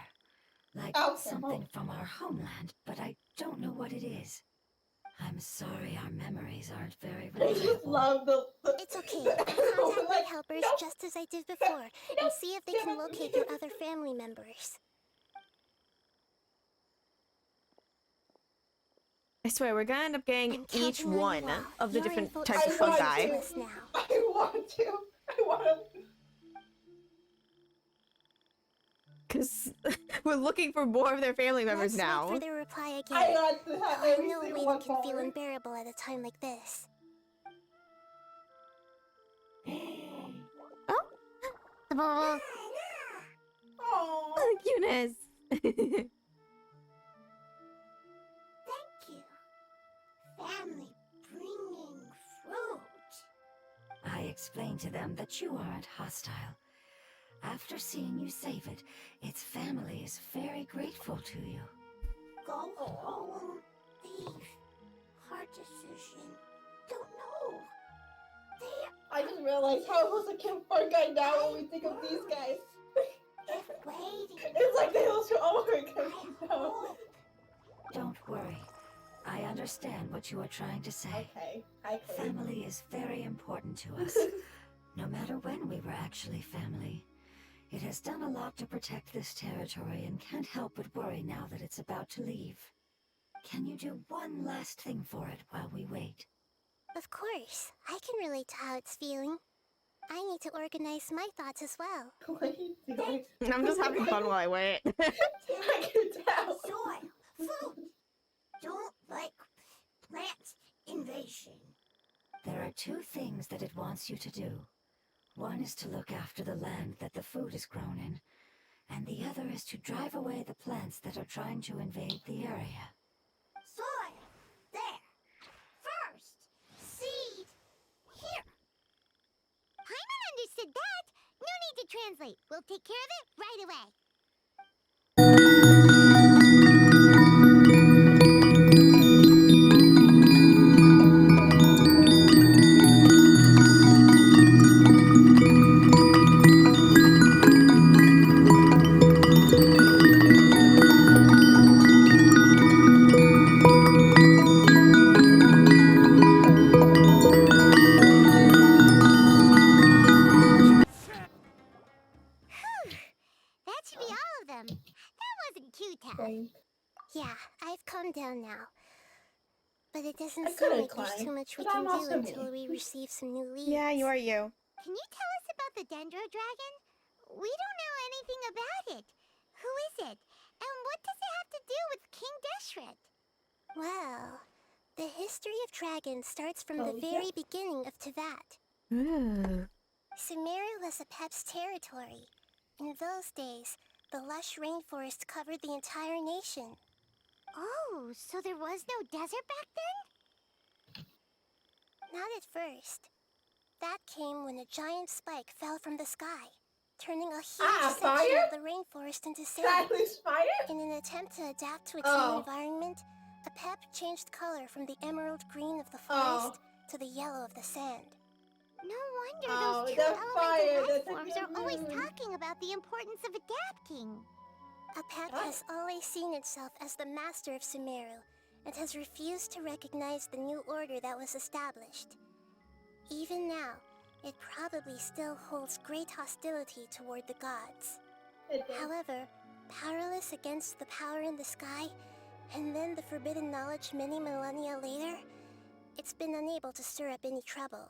Like something from our homeland, but I don't know what it is. I'm sorry our memories aren't very I just reliable. love the It's okay. Contact my helpers just as I did before, and see if they can locate your other family members. I swear, we're gonna end up getting I'm each counting on one you all. of the Your different info types is of I want fungi. to. priceless now. I want to. Because we're looking for more of their family members Let's now. wait for their reply again. I got to have I every know single waiting one can feel forward. unbearable at a time like this. Oh, Oh, Eunice. Thank you. Family bringing fruit. I explained to them that you aren't hostile. After seeing you save it, its family is very grateful to you. Go home. Leave. Hard decision. Don't know. I just realized how I'm supposed to kill fungi now when we think of these guys. They're waiting. It's like they also all are I coming down. hope. Don't worry. I understand what you are trying to say. Okay, I can. Family is very important to us. No matter when we were actually family. It has done a lot to protect this territory and can't help but worry now that it's about to leave. Can you do one last thing for it while we wait? Of course, I can relate to how it's feeling. I need to organize my thoughts as well. What are you doing? I'm just having fun while I wait. I can tell. Soil. Food. Don't like plant invasion. There are two things that it wants you to do. One is to look after the land that the food is grown in, and the other is to drive away the plants that are trying to invade the area. Soil. There. First. Seed. Here. Paimon understood that. No need to translate. We'll take care of it right away. That should be all of them. That wasn't too tough. Frank. Yeah, I've calmed down now. But it doesn't I seem couldn't like there's climb, too much we but can I'm do also until me. we receive some new leads. Yeah, you are you. Can you tell us about the Dendro Dragon? We don't know anything about it. Who is it? And what does it have to do with King Deshret? Well, the history of dragons starts from Oh, the yeah. very beginning of Tevat. Ooh. Sumeru was a Pep's territory. In those days, the lush rainforest covered the entire nation. Oh, so there was no desert back then? Not at first. That came when a giant spike fell from the sky. turning a huge section fire? of the rainforest into sand. Silence fire? In an attempt to adapt to its new environment, a pep changed color from the emerald green of the forest to the yellow of the sand. No wonder those true the elemental fire, life the forms are always moon. talking about the importance of adapting. Apep has always seen itself as the master of Sumeru, and has refused to recognize the new order that was established. Even now, it probably still holds great hostility toward the gods. However, powerless against the power in the sky, and then the forbidden knowledge many millennia later, it's been unable to stir up any trouble.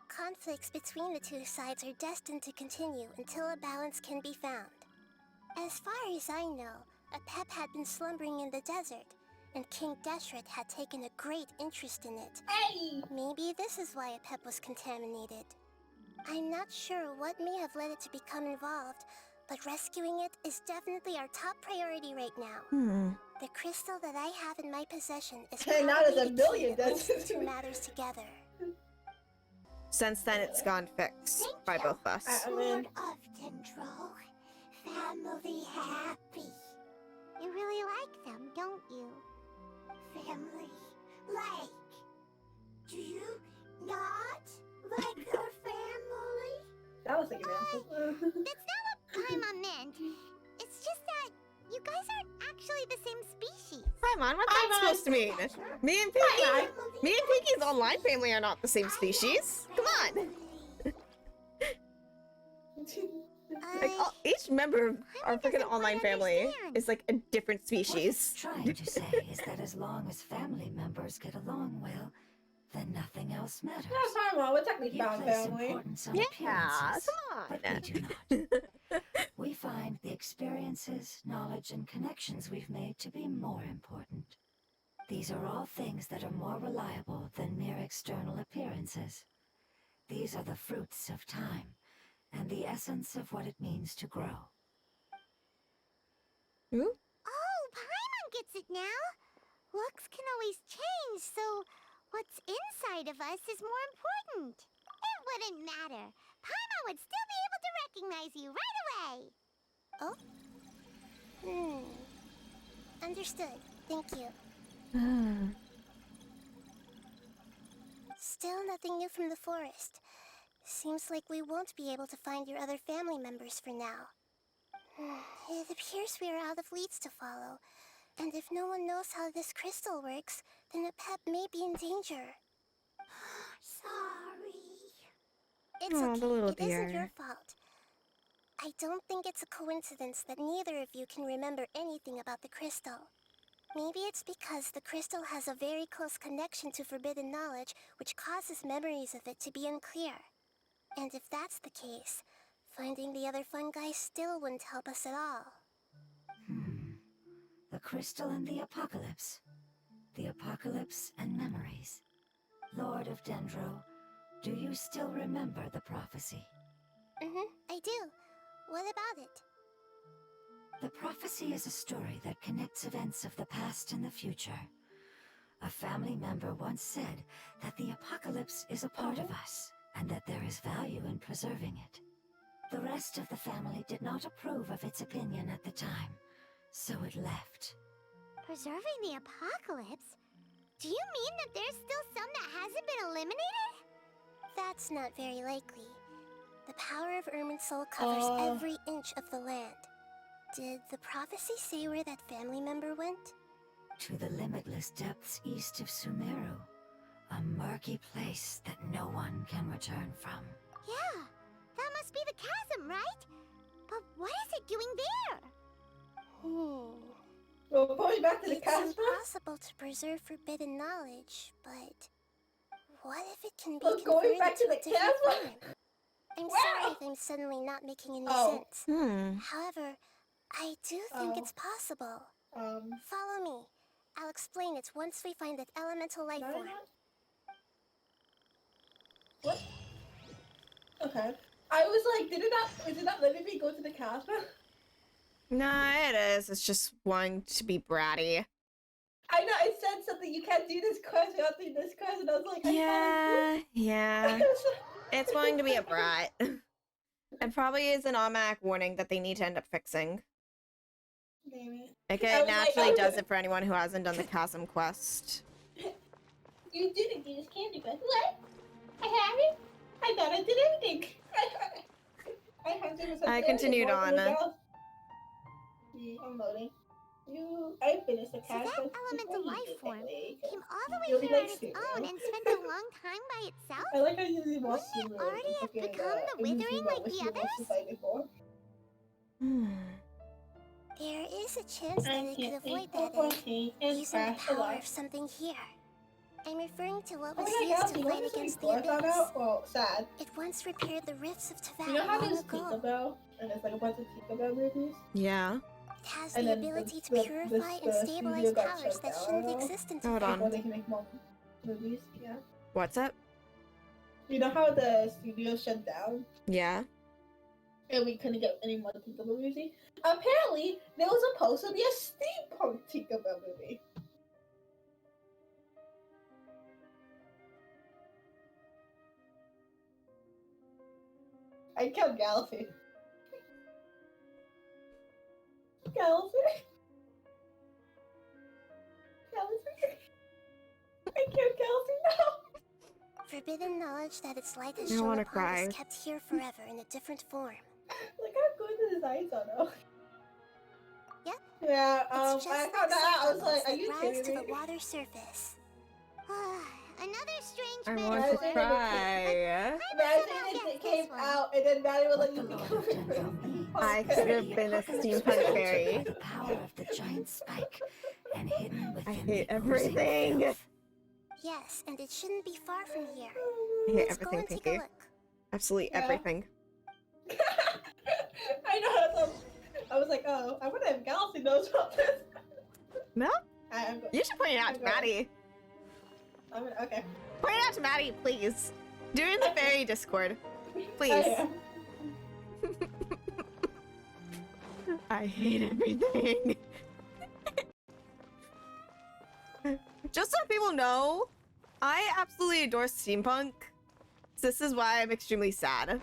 Conflicts between the two sides are destined to continue until a balance can be found. As far as I know, Apep had been slumbering in the desert, and King Deshret had taken a great interest in it. Hey! Maybe this is why Apep was contaminated. I'm not sure what may have led it to become involved, but rescuing it is definitely our top priority right now. The crystal that I have in my possession is Hey, now probably there's a the key million, that links doesn't the two it? matters together. Since then, it's gone fixed by both of us. I mean, Lord of Dendro, family happy. You really like them, don't you? Family, like. Do you not like your family? that was a good answer. It's not what Paimon meant. It's just that you guys aren't actually the same species. Paimon, what's that supposed to mean? Me and Pinkie's online family are not the same species. Come on. Like, each member of our freaking online family is like a different What it's species. trying to say is that as long as family members get along well, then nothing else matters. Yeah, Paimon, we're technically You found place family. importance on Yeah, appearances, come on. but we do not. We find the experiences, knowledge, and connections we've made to be more important. These are all things that are more reliable than mere external appearances. These are the fruits of time, and the essence of what it means to grow. Ooh. Oh, Paimon gets it now. Looks can always change, so what's inside of us is more important. It wouldn't matter. Paimon would still be able to recognize you right away. Understood. Thank you. Still nothing new from the forest. Seems like we won't be able to find your other family members for now. It appears we are out of leads to follow, and if no one knows how this crystal works, then Apep may be in danger. Sorry. It's Aw, okay. the little It isn't your dear. fault. I don't think it's a coincidence that neither of you can remember anything about the crystal. Maybe it's because the crystal has a very close connection to forbidden knowledge, which causes memories of it to be unclear. And if that's the case, finding the other fungi still wouldn't help us at all. The crystal and the apocalypse. The apocalypse and memories. Lord of Dendro, do you still remember the prophecy? I do. What about it? The prophecy is a story that connects events of the past and the future. A family member once said that the apocalypse is a part of us, and that there is value in preserving it. The rest of the family did not approve of its opinion at the time, so it left. Preserving the apocalypse? Do you mean that there's still some that hasn't been eliminated? That's not very likely. The power of Irminsul covers every inch of the land. Did the prophecy say where that family member went? To the limitless depths east of Sumeru. A murky place that no one can return from. Yeah, that must be the chasm, right? But what is it doing there? Well, going back to the It's castle. impossible to preserve forbidden knowledge, but what if it can be Well, converted going back to to a the different castle? form? I'm sorry if I'm suddenly not making any sense. However, I do think it's possible. Follow me. I'll explain it once we find that elemental life form. What? Okay. I was like, did it not letting me go to the castle? Nah, it is. It's just wanting to be bratty. I know, it said something, you can't do this quest without doing this quest, and I was like, Yeah. It's wanting to be a brat. It probably is an automatic warning that they need to end up fixing. Maybe. Like I it was like, naturally oh. does it for anyone who hasn't done the chasm quest. You didn't do this candy quest. What? I haven't? I thought I did everything. I 100% I continued on. I'm loading. I finished the So cast. that elemental life form came all the way here on its own and spent a long time by itself? I like how you usually watch Wouldn't it already have become the Withering like the others? There is a chance that it could avoid that and using the crash a power lot. of something here. I'm referring to what Oh was my used god, to you fight watched this against the before I found abyss. out? Well, sad. It once repaired the rifts of Teyvat You know how long there's ago. Tinkerbell? And there's like a bunch of Tinkerbell movies? Yeah. It has And the then ability to the purify and studio stabilize got powers shut that down, shouldn't I know. exist in Hold Teyvat. on. Before they can make more movies, yeah. What's up? You know how the studio shut down? Yeah. And we couldn't get any more Tinkerbell movies? Apparently, there was supposed to be a steampunk Tinkerbell movie. I killed Galaxy. Galaxy? Galaxy? I killed Galaxy now! Forbidden knowledge that its light has I shone wanna upon cry. is kept here forever in a different form. Look how good the designs are though. Yep. Yeah, It's just I like found out, I was bubbles like, are that you rise to kidding the me? water surface. Another strange I metaphor. want to Imagine cry. Imagine it came out and then Maddie would let you The Lord become of Dendron I means could that have the been a apocalypse steampunk was altered fairy. by the power of the giant spike and hidden I within hate the everything. oozing filth. Yes, and it shouldn't be far from here. I hate Let's go everything, and take a Pinkie. look. Absolutely Yeah. everything. I know. I was like, oh, I wonder if Galaxy knows about this. No? I'm go- You should point it out to I'm going. Maddie. okay. Point it out to Maddie, please. Do it in the fairy Discord. Please. I am. I hate everything. Just so people know, I absolutely adore steampunk. This is why I'm extremely sad.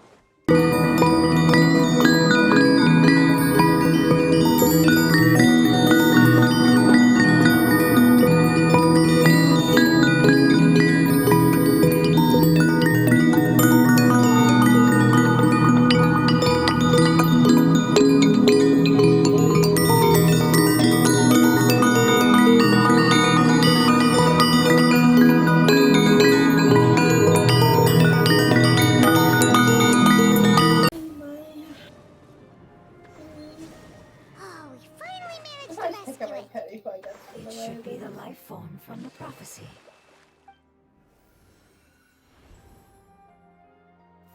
Oh, we finally managed I to just pick rescue up my it. pet before I get to It the should be the land. life form from the prophecy.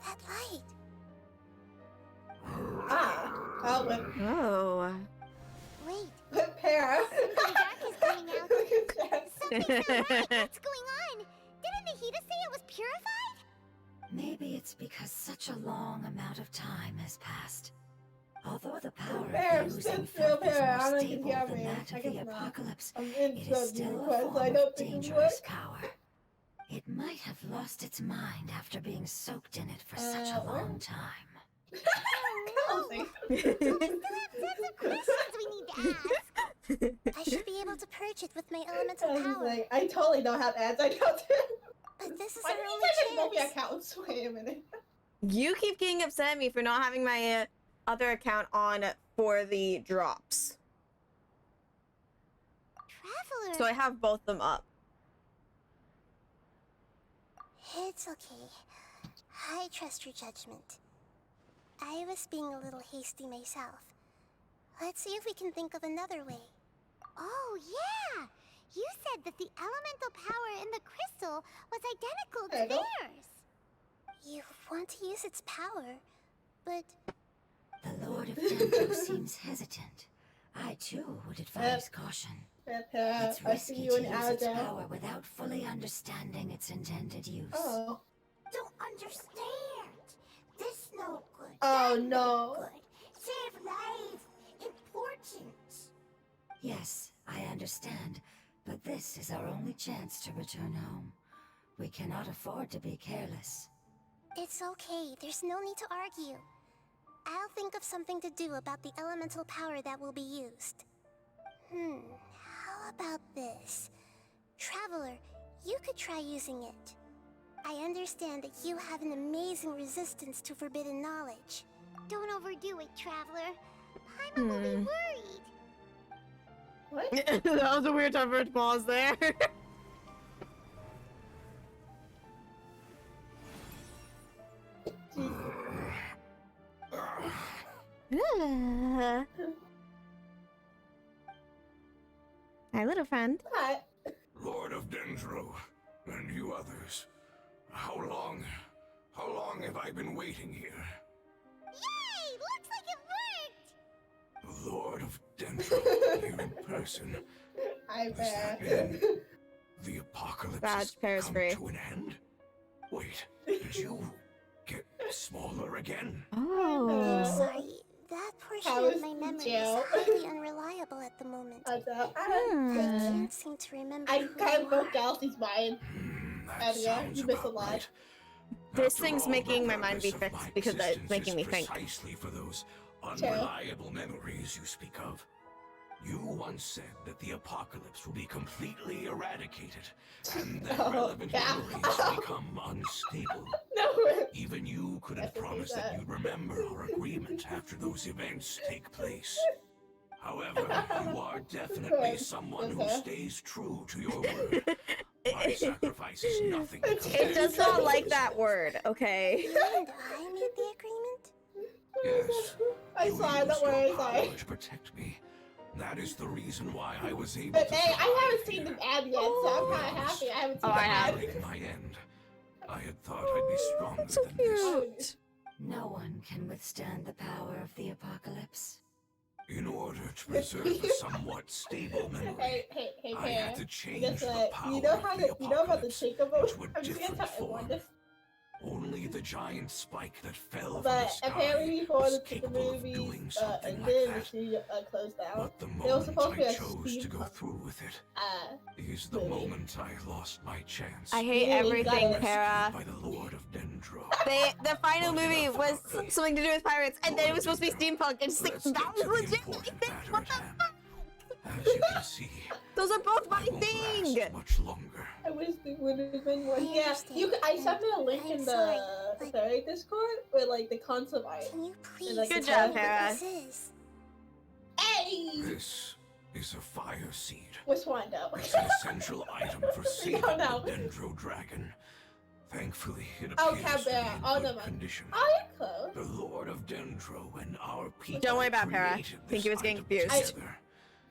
That light. Ah! Oh, with Oh. Wait, Para. something dark is coming out. Look at that. Something's not right. What's going on? Didn't Nahida say it was purified? Maybe it's because such a long amount of time has passed. Although the power Para, of the sit oozing still, filth is Para. I more don't even stable hear than me. that I of guess the not. apocalypse, I'm it in is still a request, form so I of don't think it dangerous works. power. It might have lost its mind after being soaked in it for such a where? long time. Galaxy. We still have tons of questions we need to ask. I should be able to purge it with my elemental I was power. like, I totally don't have ads. I don't. But this is Why our do you only guys have multi chance. accounts? Wait a minute. You keep getting upset at me for not having my other account on for the drops. Traveler. So I have both them up. It's okay. I trust your judgment. I was being a little hasty myself. Let's see if we can think of another way. Oh, yeah! You said that the elemental power in the crystal was identical I to know. theirs. You want to use its power, but The Lord of Dendro seems hesitant. I too would advise caution. Para, It's I see risky you to in use its Aljo. power without fully understanding its intended use. Oh. Don't understand. This no good. Oh, that no. good. Save life. Important. Yes, I understand, but this is our only chance to return home. We cannot afford to be careless. it's okay. There's no need to argue. I'll think of something to do about the elemental power that will be used. How about this? Traveler, you could try using it. I understand that you have an amazing resistance to forbidden knowledge. Don't overdo it, Traveler. Paimon will be worried. What? That was a weird time for it to pause there. Hi, little friend. What? Lord of Dendro, and you others. How long have I been waiting here? Yay! Looks like it worked! Lord of Dendro, here in person. I Is that bet. it? The apocalypse Badge has pairs come free. to an end? Wait, did you get smaller again? Oh. Sorry, that portion How of is my the memory jail? is highly unreliable at the moment. I Can't seem to remember I who kind of you broke are. Galaxy's mind. That And yeah, sounds you miss a about lot. right. This After thing's all, making the my mind be purpose of fixed my because it's existence making me is think. precisely for those unreliable memories you speak of. You once said that the apocalypse will be completely eradicated, and that Oh, relevant yeah. memories become unstable. No. Even you couldn't Yes, I see promise that that. you'd remember our agreement after those events take place. However, you are definitely someone who stays true to your word. My sacrifice is nothing It compared does to not like yours. that word, okay? And I made the agreement? Yes. I You saw it, used don't worry, your sorry. power to protect me. That is the reason why I was able But to hey, survive I haven't seen here. the ad yet, so I'm kind of happy I haven't seen Oh, the I have. ad. Nearing my end. I had thought I'd be stronger So than this. cute. No one can withstand the power of the apocalypse. In order to preserve a somewhat stable memory, Hey, I had to Pear. change Guess the what? power You know of how the you know about the apocalypse takeover? into a I'm just gonna different tell form. everyone this. Only the giant spike that fell from the But sky apparently before was the chicken capable of movies doing something like ended, the that. studio closed down. But the It was moment supposed to be I a chose to go steampunk through with it is the movie. moment I lost my chance. I hate Yeah, you everything, got it. Para. By the Lord of Dendro. The final But movie enough was about me. something to do with pirates, and then it was Lord supposed to be Dendro, steampunk, and just like, let's that get was to the legit. important matter What at the hand. fuck? As you can see, Those are both my I won't thing! last much longer. I wish there would have been one. I Yeah, understand, you. I and sent me a link I'm in sorry, the but- fairy Discord with like the concept art. Can you please like, Good tell job, me Hera. what this is? Hey, This is a fire seed. which one though? It's an essential item for saving No. the Dendro Dragon. Thankfully, it Oh, appears to be Cabra. in Oh, good never mind. condition. Oh, you're close. The Lord of Dendro and our people Don't worry about Para. created this Pinkie was getting item confused. together.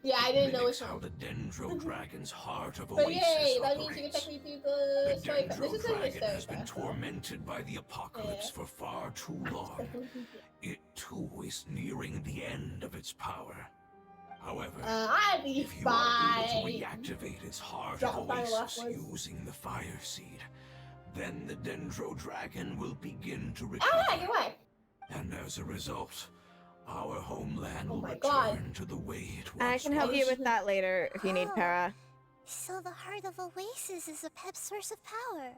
Yeah, I It didn't know mimics which how one. the Dendro Dragon's heart of But Oasis yay, that means you can operates. take me through the The story. This Dendro is in the Dragon story. has been tormented by the apocalypse Yeah. for far too long. It too is nearing the end of its power. However, I'd be if you are able to fine. reactivate its heart Drop of by the last Oasis words. using the fire seed, then the Dendro Dragon will begin to Oh, recover. yeah, you're right. And as a result, our homeland Oh will my return God. to the way it once I can help you was. with that later if you need Oh. Para. So the heart of Oasis is a pep source of power.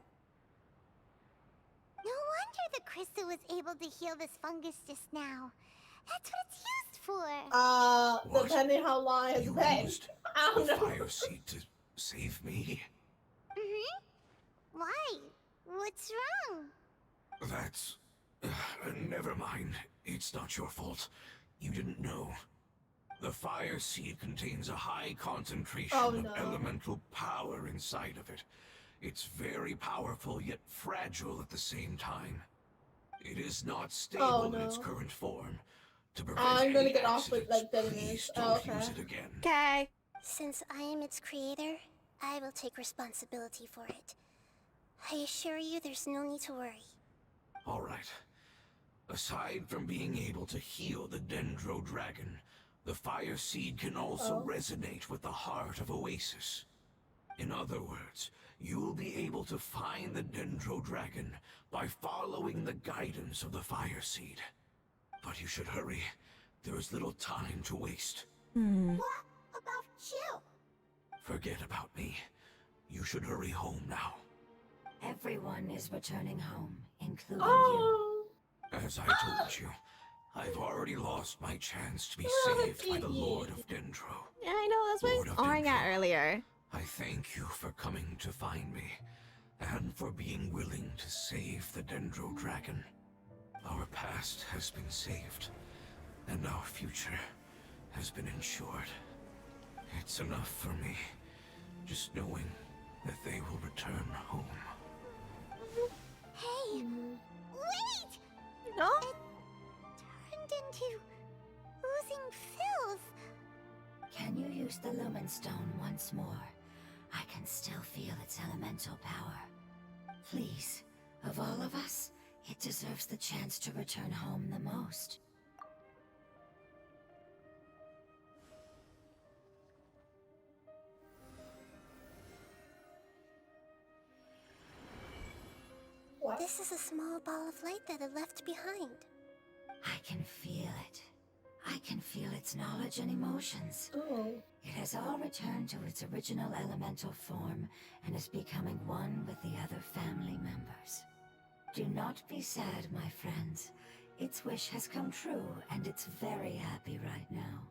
No wonder the crystal was able to heal this fungus just now. That's what it's used for. What? Depending how long it's You been. used I the don't know. fire seed to save me? Why? What's wrong? That's... never mind. It's not your fault. You didn't know. The fire seed contains a high concentration Oh, of no. elemental power inside of it. It's very powerful, yet fragile at the same time. It is not stable Oh, in its no. current form. To prevent I'm gonna any get off with, accidents, like, 10 please minutes. don't Oh, okay. use it again. Okay. Since I am its creator, I will take responsibility for it. I assure you there's no need to worry. All right. Aside from being able to heal the Dendro Dragon, the fire seed can also resonate with the heart of Oasis. In other words, you'll be able to find the Dendro Dragon by following the guidance of the fire seed. But you should hurry. There is little time to waste. What about you? Forget about me. You should hurry home now. Everyone is returning home, including you. Oh. As I told you, I've already lost my chance to be Oh, saved by the Pinkie. Lord of Dendro. Yeah, I know. That's what I Lord was of arguing at Dendro. earlier. I thank you for coming to find me, and for being willing to save the Dendro Dragon. Our past has been saved, and our future has been ensured. It's enough for me, just knowing that they will return home. Hey, wait! No? Turned into oozing filth. Can you use the Lumen Stone once more? I can still feel its elemental power. Please, of all of us, it deserves the chance to return home the most. What? This is a small ball of light that it left behind. I can feel it. I can feel its knowledge and emotions. Oh. It has all returned to its original elemental form and is becoming one with the other family members. Do not be sad, my friends. Its wish has come true, and it's very happy right now.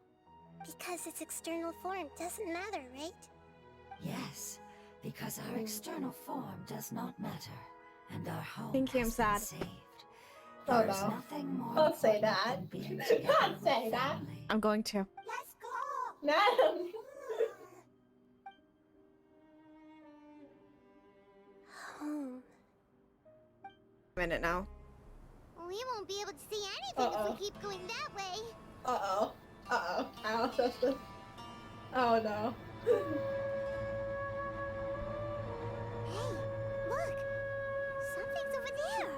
Because its external form doesn't matter, right? Yes, because our external form does not matter, and our home Pinkie, I'm has been sad. saved. Oh, There's no. nothing more Don't say important that. than being Don't together with say that. family. I'm going to. Let's go! No. Home. A minute now. We won't be able to see anything Uh-oh. if we keep going that way. Uh-oh. Uh-oh. Ow, sister. Oh, no. Hey, look! Something's over there.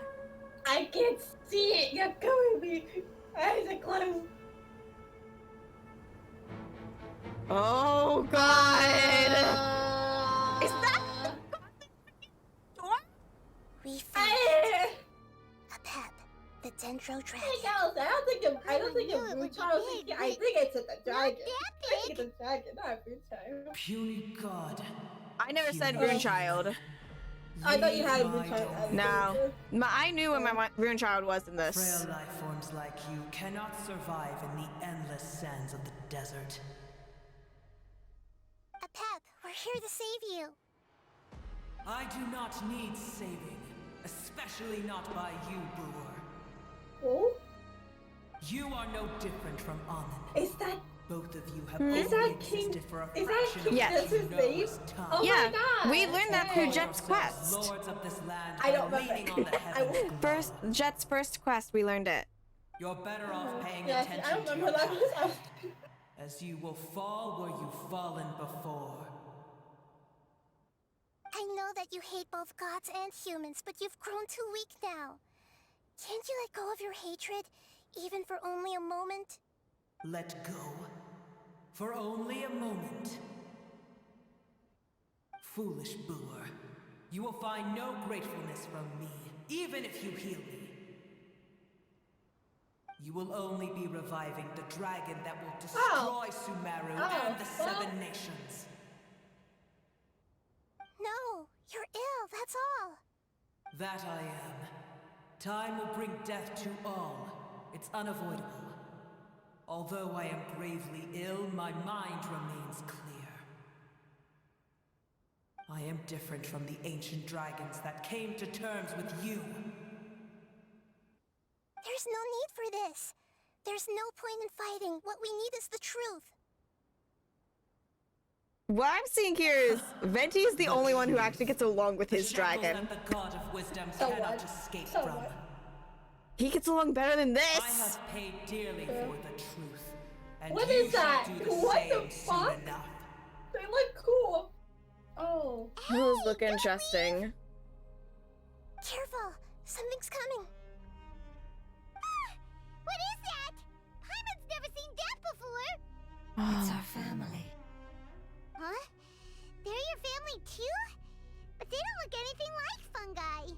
I can't see it. You're killing me. Eyes are closed. Oh, God. Is that We found I a pep, the Dendro Dragon. I don't think knew it's it Blue would be Child. big, I but think it's a dragon. that I think it's a dragon, not a Blue Child. Puny god. I never said Puny Rune Child. I thought you had a leave Blue my Child. domain. No. I knew what my Rune Child was in this. Frail life forms like you cannot survive in the endless sands of the desert. A pep, we're here to save you. I do not need saving, especially not by you, Boor. Oh? You are no different from Amun. Is that Both of you have Is only that King- existed for a is that fraction King of Yes. what you Jess's know name? as time. Oh Yeah, my God. we learned that Hey. through Jet's Yourselves quest. Lords of this land I don't and remember. leaning on the I heavens will- glow. First, Jet's first quest, we learned it. You're better off paying Yeah, attention I don't to remember your that. path, as you will fall where you've fallen before. I know that you hate both gods and humans, but you've grown too weak now. Can't you let go of your hatred, even for only a moment? Let go. For only a moment. Foolish Boor. You will find no gratefulness from me, even if you heal me. You will only be reviving the dragon that will destroy Sumeru and the Seven Nations. No, you're ill, that's all. That I am. Time will bring death to all. It's unavoidable. Although I am gravely ill, my mind remains clear. I am different from the ancient dragons that came to terms with you. There's no need for this. There's no point in fighting. What we need is the truth. What I'm seeing here is Venti is the only one who actually gets along with his The shackles dragon. that the god of wisdom So cannot what? escape So from. what? He gets along better than I this. have paid dearly for the truth. And What you is that? should do the What same the soon fuck? enough. They look cool. Oh. Those look interesting. Careful, something's coming. Ah! What is that? Paimon's never seen that before. It's our family. Huh? They're your family too? But they don't look anything like fungi.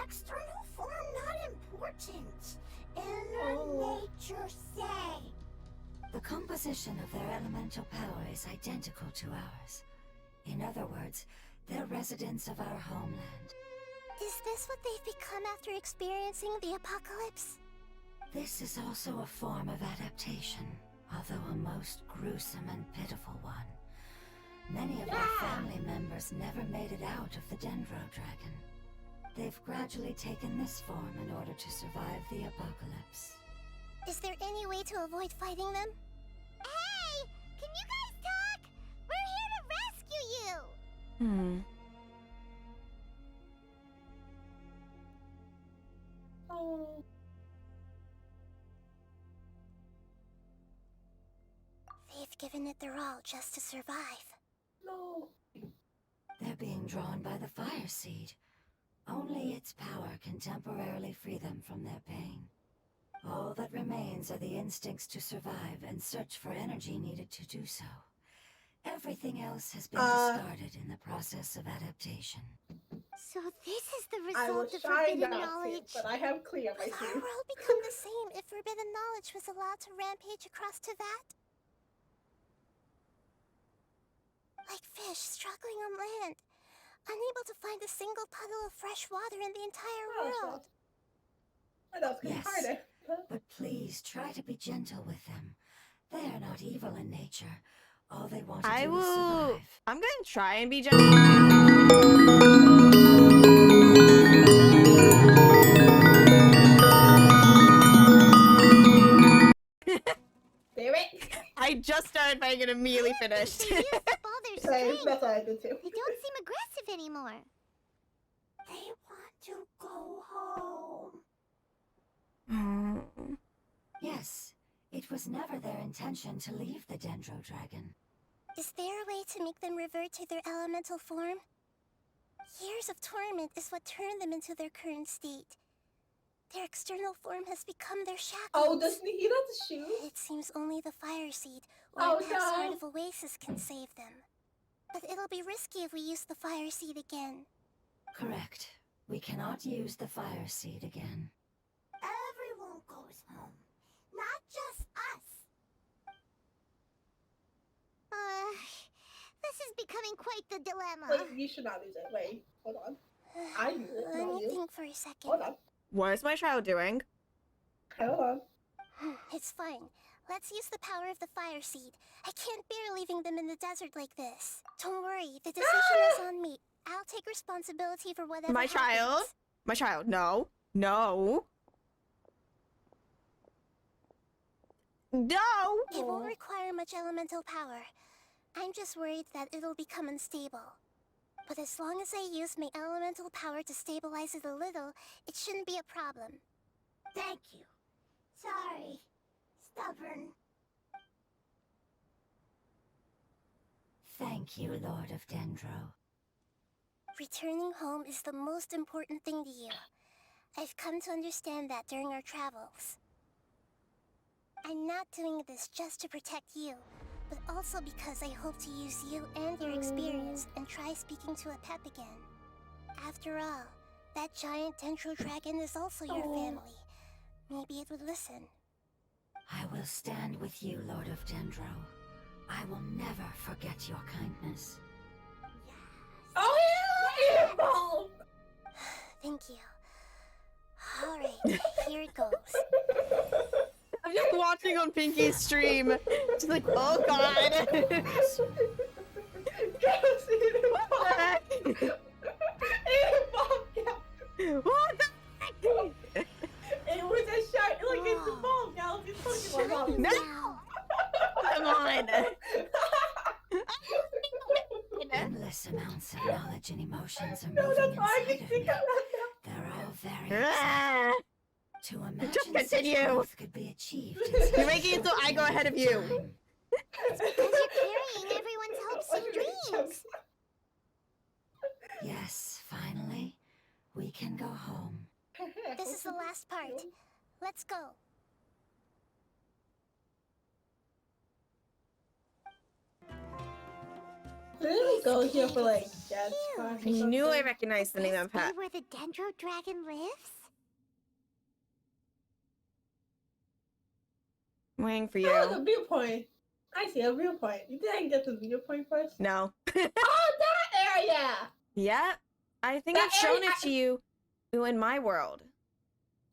External form not important. Oh. nature say. The composition of their elemental power is identical to ours. In other words, they're residents of our homeland. Is this what they've become after experiencing the apocalypse? This is also a form of adaptation, although a most gruesome and pitiful one. Many of our family members never made it out of the Dendro Dragon. They've gradually taken this form in order to survive the apocalypse. Is there any way to avoid fighting them? Hey! Can you guys talk? We're here to rescue you! Oh. They've given it their all just to survive. No. They're being drawn by the fire seed. Only its power can temporarily free them from their pain. All that remains are the instincts to survive and search for energy needed to do so. Everything else has been discarded in the process of adaptation. So this is the I was result of trying forbidden not to, knowledge. but I have clear my Would our teeth. world become the same if forbidden knowledge was allowed to rampage across Teyvat? Like fish struggling on land, unable to find a single puddle of fresh water in the entire world. What else can Yes. harder? But please try to be gentle with them. They are not evil in nature. All they want to I do is will. survive. I'm gonna try and be gentle. Damn it! I just started fighting and immediately finished. They used up all their Same, strength. that's what I did too. They don't seem aggressive anymore. They want to go home. Yes, it was never their intention to leave the Dendro Dragon. Is there a way to make them revert to their elemental form? Years of torment is what turned them into their current state. Their external form has become their shackles. Oh, does Nahida have the shoes? It seems only the fire seed or Oh, a past heart no. of Oasis can save them. But it'll be risky if we use the fire seed again. Correct. We cannot use the fire seed again. Everyone goes home, not just us. This is becoming quite the dilemma. Wait, you should not use it. Wait, hold on. I use it, Let not me you. think for a second. Hold on. What is my child doing? Hold on. It's fine. Let's use the power of the fire seed. I can't bear leaving them in the desert like this. Don't worry, the decision is on me. I'll take responsibility for whatever My child? happens. My child, no. No. No! It won't require much elemental power. I'm just worried that it'll become unstable. But as long as I use my elemental power to stabilize it a little, it shouldn't be a problem. Thank you. Sorry. Stubborn. Thank you, Lord of Dendro. Returning home is the most important thing to you. I've come to understand that during our travels. I'm not doing this just to protect you, but also because I hope to use you and your experience and try speaking to a pep again. After all, that giant Dendro Dragon is also your family. Maybe it would listen. I will stand with you, Lord of Dendro. I will never forget your kindness. Oh, yeah! Earballs! Thank you. Alright, here it goes. I'm just watching on Pinkie's stream. Just like, oh god. What the heck? It was a shark, like it's a ball, Galaxy Pokemon. No! Now, Come on. Endless amounts of knowledge and emotions are No, moving that's why I inside can of think me. of that They're all very exciting. Ah, To imagine Just such continue. growth could be achieved in such You're making it so I go ahead of you. time. Because you're carrying everyone's hopes and dreams. Yes, finally, we can go home. this is the last part. Let's go. Really go here for like jazz class I or knew I something? recognized the name of This pet. be where the Dendro Dragon lives? I'm waiting for Oh, the you. viewpoint. I see a viewpoint. You didn't get the viewpoint first? No. Oh, that area! Yep. I think That I've shown area- it to you in my world.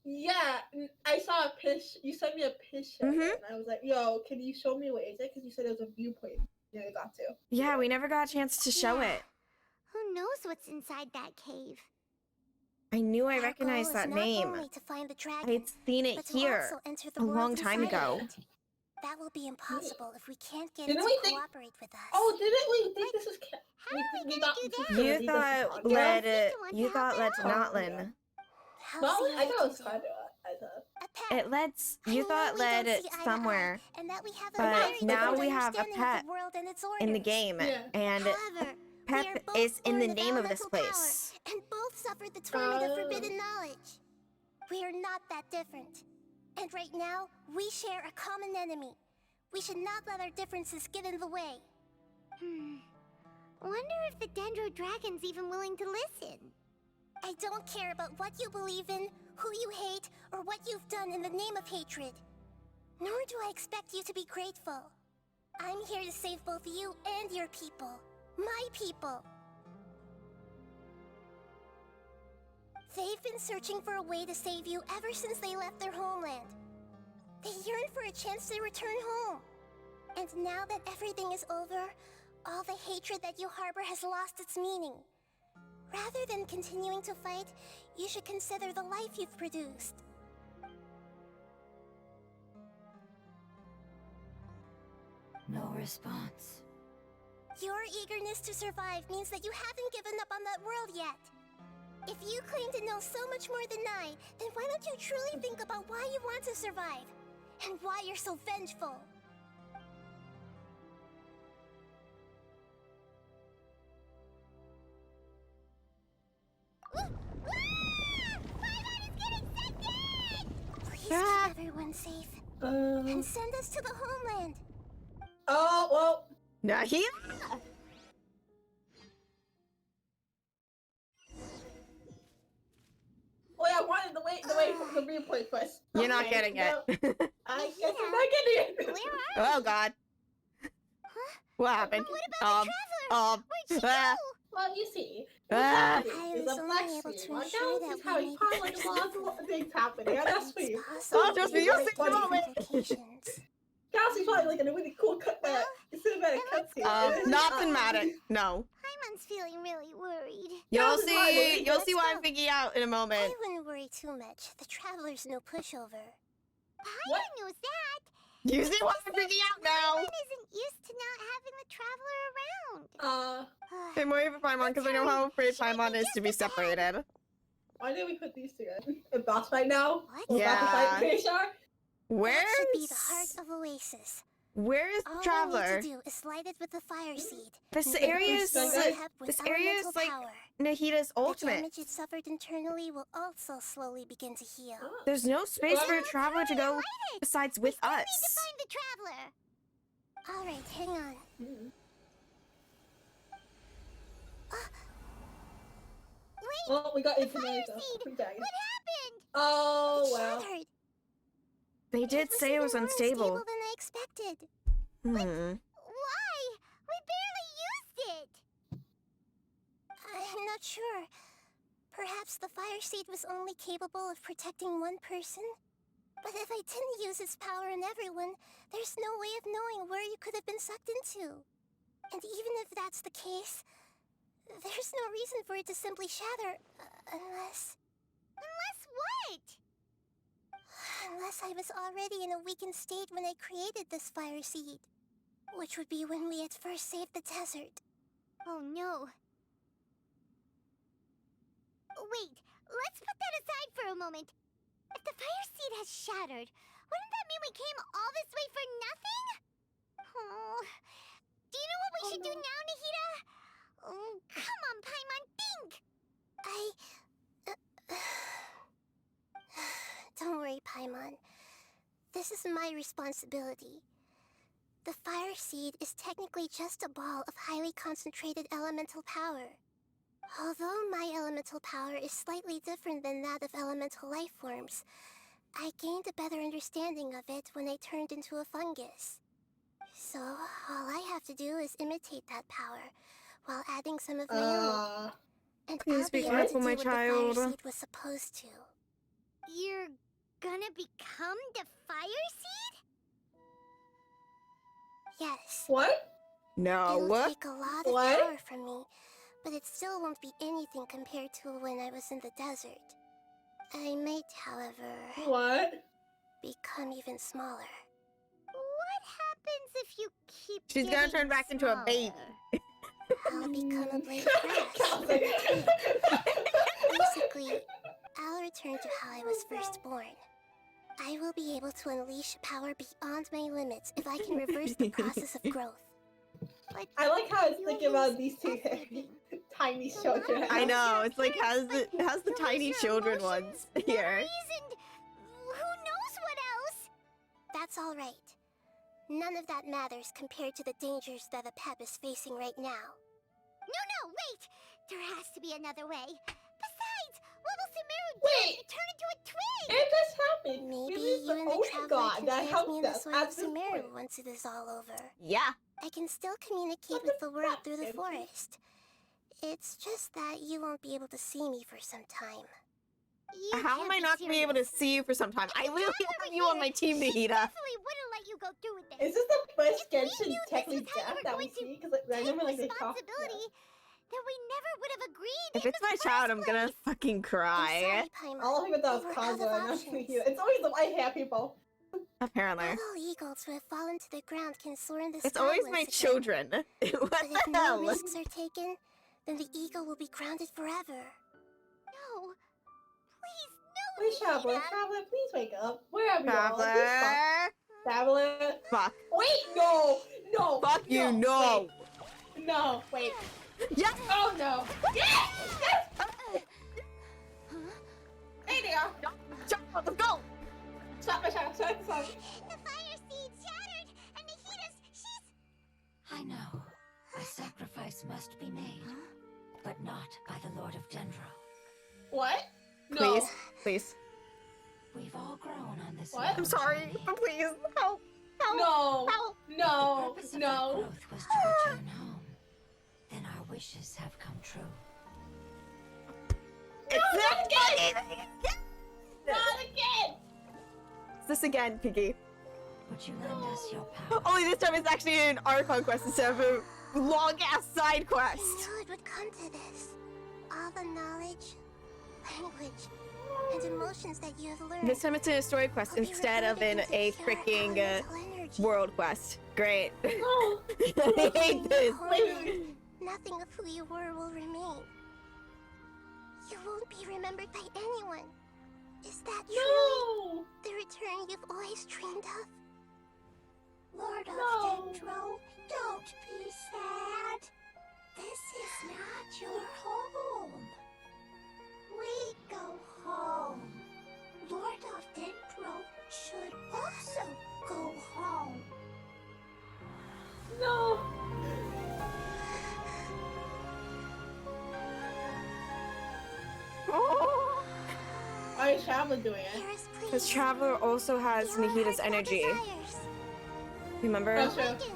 Yeah, I saw a picture. You sent me a picture, Mhm. and I was like, "Yo, can you show me what is it?" Because you said it was a viewpoint. Yeah, I got to. Yeah, we never got a chance to show Yeah. it. Who knows what's inside that cave? I knew I Our recognized goal is that not name. only to find the I dragon, had seen it but to here also enter the a world long time inside ago. of it. That will be impossible if we can't get Didn't it to we think- cooperate with us. Oh, didn't we think this was? How are we got gonna do to that? You Nahida thought podcast. led Seemed to want you to help thought led to out. Notlin. I'll Well, see what I thought it can was do. kind of. I thought. A pet. It led I you know thought we led don't it see eye to eye, somewhere and that we have a but very now different we have a understanding pet of the world and its in the orders. game, Yeah. and However, we are Pep both is in the born with name of this elemental place. power, and both suffered the torment of Oh. forbidden knowledge. We are not that different. And right now, we share a common enemy. We should not let our differences get in the way. Wonder if the Dendro Dragon's even willing to listen. I don't care about what you believe in, who you hate, or what you've done in the name of hatred. Nor do I expect you to be grateful. I'm here to save both you and your people. My people. They've been searching for a way to save you ever since they left their homeland. They yearn for a chance to return home. And now that everything is over, all the hatred that you harbor has lost its meaning. Rather than continuing to fight, you should consider the life you've produced. No response. Your eagerness to survive means that you haven't given up on that world yet. If you claim to know so much more than I, then why don't you truly think about why you want to survive? And why you're so vengeful? Please keep everyone safe. And send us to the homeland. Oh well. Nahida? Wait, I wanted the way from the viewpoint first. You're not Okay, getting it. no, I guess I'm not getting it. Where are Oh God. What happened? What about the traveler? Where'd she ah. go? Well, you see, Ah. I is was a only black able to screen. My ensure that galaxy's we having made probably the lots of things happening. And that's for you. Oh, just for you, Like, see the funny. moment. Vacations. Galaxy's probably like in a really cool cinematic cutscene. Not cinematic. No. Paimon's feeling really worried. You'll That's fine, see. You'll see let's why go. I'm freaking out in a moment. I wouldn't worry too much. The traveler's no pushover. What? Paimon knows that. You see why I'm freaking out now? Paimon isn't used to not having the traveler around. I'm worried for Paimon because I know how afraid Paimon is to be separated. Why did we put these together? A boss fight now? What? We're about to Yeah. fight Kishar? That should be the heart of Oasis. Where is All the we traveler? need to do is light it with the fire seed. This and area it will is fill like- it up with this area is elemental like power. Nahida's The ultimate. damage it suffered internally will also slowly begin to heal. There's no space for a Well, traveler to go light it. besides with Need to us. find the traveler. All right, hang on. Wait, Well, we got the internet. fire so seed. pretty dang. What happened? Oh, It wow. shattered. They did say it was even more unstable. than I expected. Hmm. Why? We barely used it. I'm not sure. Perhaps the fire seed was only capable of protecting one person? But if I didn't use its power on everyone, there's no way of knowing where you could have been sucked into. And even if that's the case, there's no reason for it to simply shatter, unless... Unless what? Unless I was already in a weakened state when I created this fire seed. Which would be when we had first saved the desert. Oh no. Wait, let's put that aside for a moment. If the fire seed has shattered, wouldn't that mean we came all this way for nothing? Oh. Do you know what we should do now, Nahida? Oh, come on, Paimon, think! Don't worry, Paimon. This is my responsibility. The fire seed is technically just a ball of highly concentrated elemental power. Although my elemental power is slightly different than that of elemental life forms, I gained a better understanding of it when I turned into a fungus. So, all I have to do is imitate that power, while adding some of my own. And Please I'll be be able to careful, do my what child. the fire seed was supposed to. You're gonna become the fire seed? Yes. What? It'll No. take a lot of What? power from me, but it still won't be anything compared to when I was in the desert. I might, however, What? become even smaller. What happens if you keep She's gonna getting turn back into a baby. smaller? I'll become a blade of grass. Basically, I'll return to how I was first born. I will be able to unleash power beyond my limits if I can reverse the process of growth. But I like how it's you thinking about lose these two everything. tiny The children. I lose know. your It's like appearance, how's but the you lose tiny your children emotions, ones here? memories, and who knows what else? That's all right. None of that matters compared to the dangers that a pep is facing right now. No, wait! There has to be another way. Besides, what will Sumeru do if Wait. you turn into a twig? And this happened. Maybe We lose you the and the only Traveler god can that plant me helped in the us soil at of this Sumeru point. once it is all over. Yeah. I can still communicate What with the the world fuck, through the Pinkie? forest. It's just that you won't be able to see me for some time. You How can't am I not gonna be able to serious. see you for some time? I If literally Traveler have were you on here, my team, she Nahida. definitely wouldn't let you go through with this. Is this the first If we Genshin knew this technically was how you death were that we going to see? Because I take remember like they talked. responsibility, then we never would have agreed If in it's the my first child, I'm gonna place. fucking I'm cry. sorry, Paimon. All of people thought it We're was out of Kazuo, not options. Nahida. It's always the white hair people. Apparently. Not all eagles who have fallen to the ground can soar in the It's sky always once my again. children. What But if the no hell? risks are taken, then the eagle will be grounded forever. No. Please, no, Wait, Traveler, Nahida. Traveler, please wake up. Where are we all? Please fuck. Traveler. Traveler. Fuck. Wait, no. Fuck you, no. Wait. No, wait. Yes. Oh no. Yes! Yes! Hey there. Let's go. Stop. The fire seed shattered, and Nahida's, she's... I know. A sacrifice must be made, but not by the Lord of Dendro. What? No. Please, please. We've all grown on this. What? I'm sorry, but please help. Help. No. Help. The No. purpose of No. that growth was to return home. Then our wishes have come true. It's not again! again. Not again. It's this again, Pinkie. Would you lend us your power? Only this time it's actually an Archon quest instead of a long-ass side I quest. knew it would come to this. All the knowledge, language, and emotions that you have learned. This time it's in a story quest will be instead of in reverted a into pure freaking elemental energy. world quest. Great. No. I hate this. Wait. Nothing of who you were will remain. You won't be remembered by anyone. Is that truly No. the return you've always dreamed of? Lord of No. Dendro, don't be sad. This is not your home. We go home. Lord of Dendro should also go home. No. Oh. Why is Traveler doing it? Dearest, Because please. Traveler also has Your Nahida's heartfelt energy. desires. Remember? Oh, true. Awaken.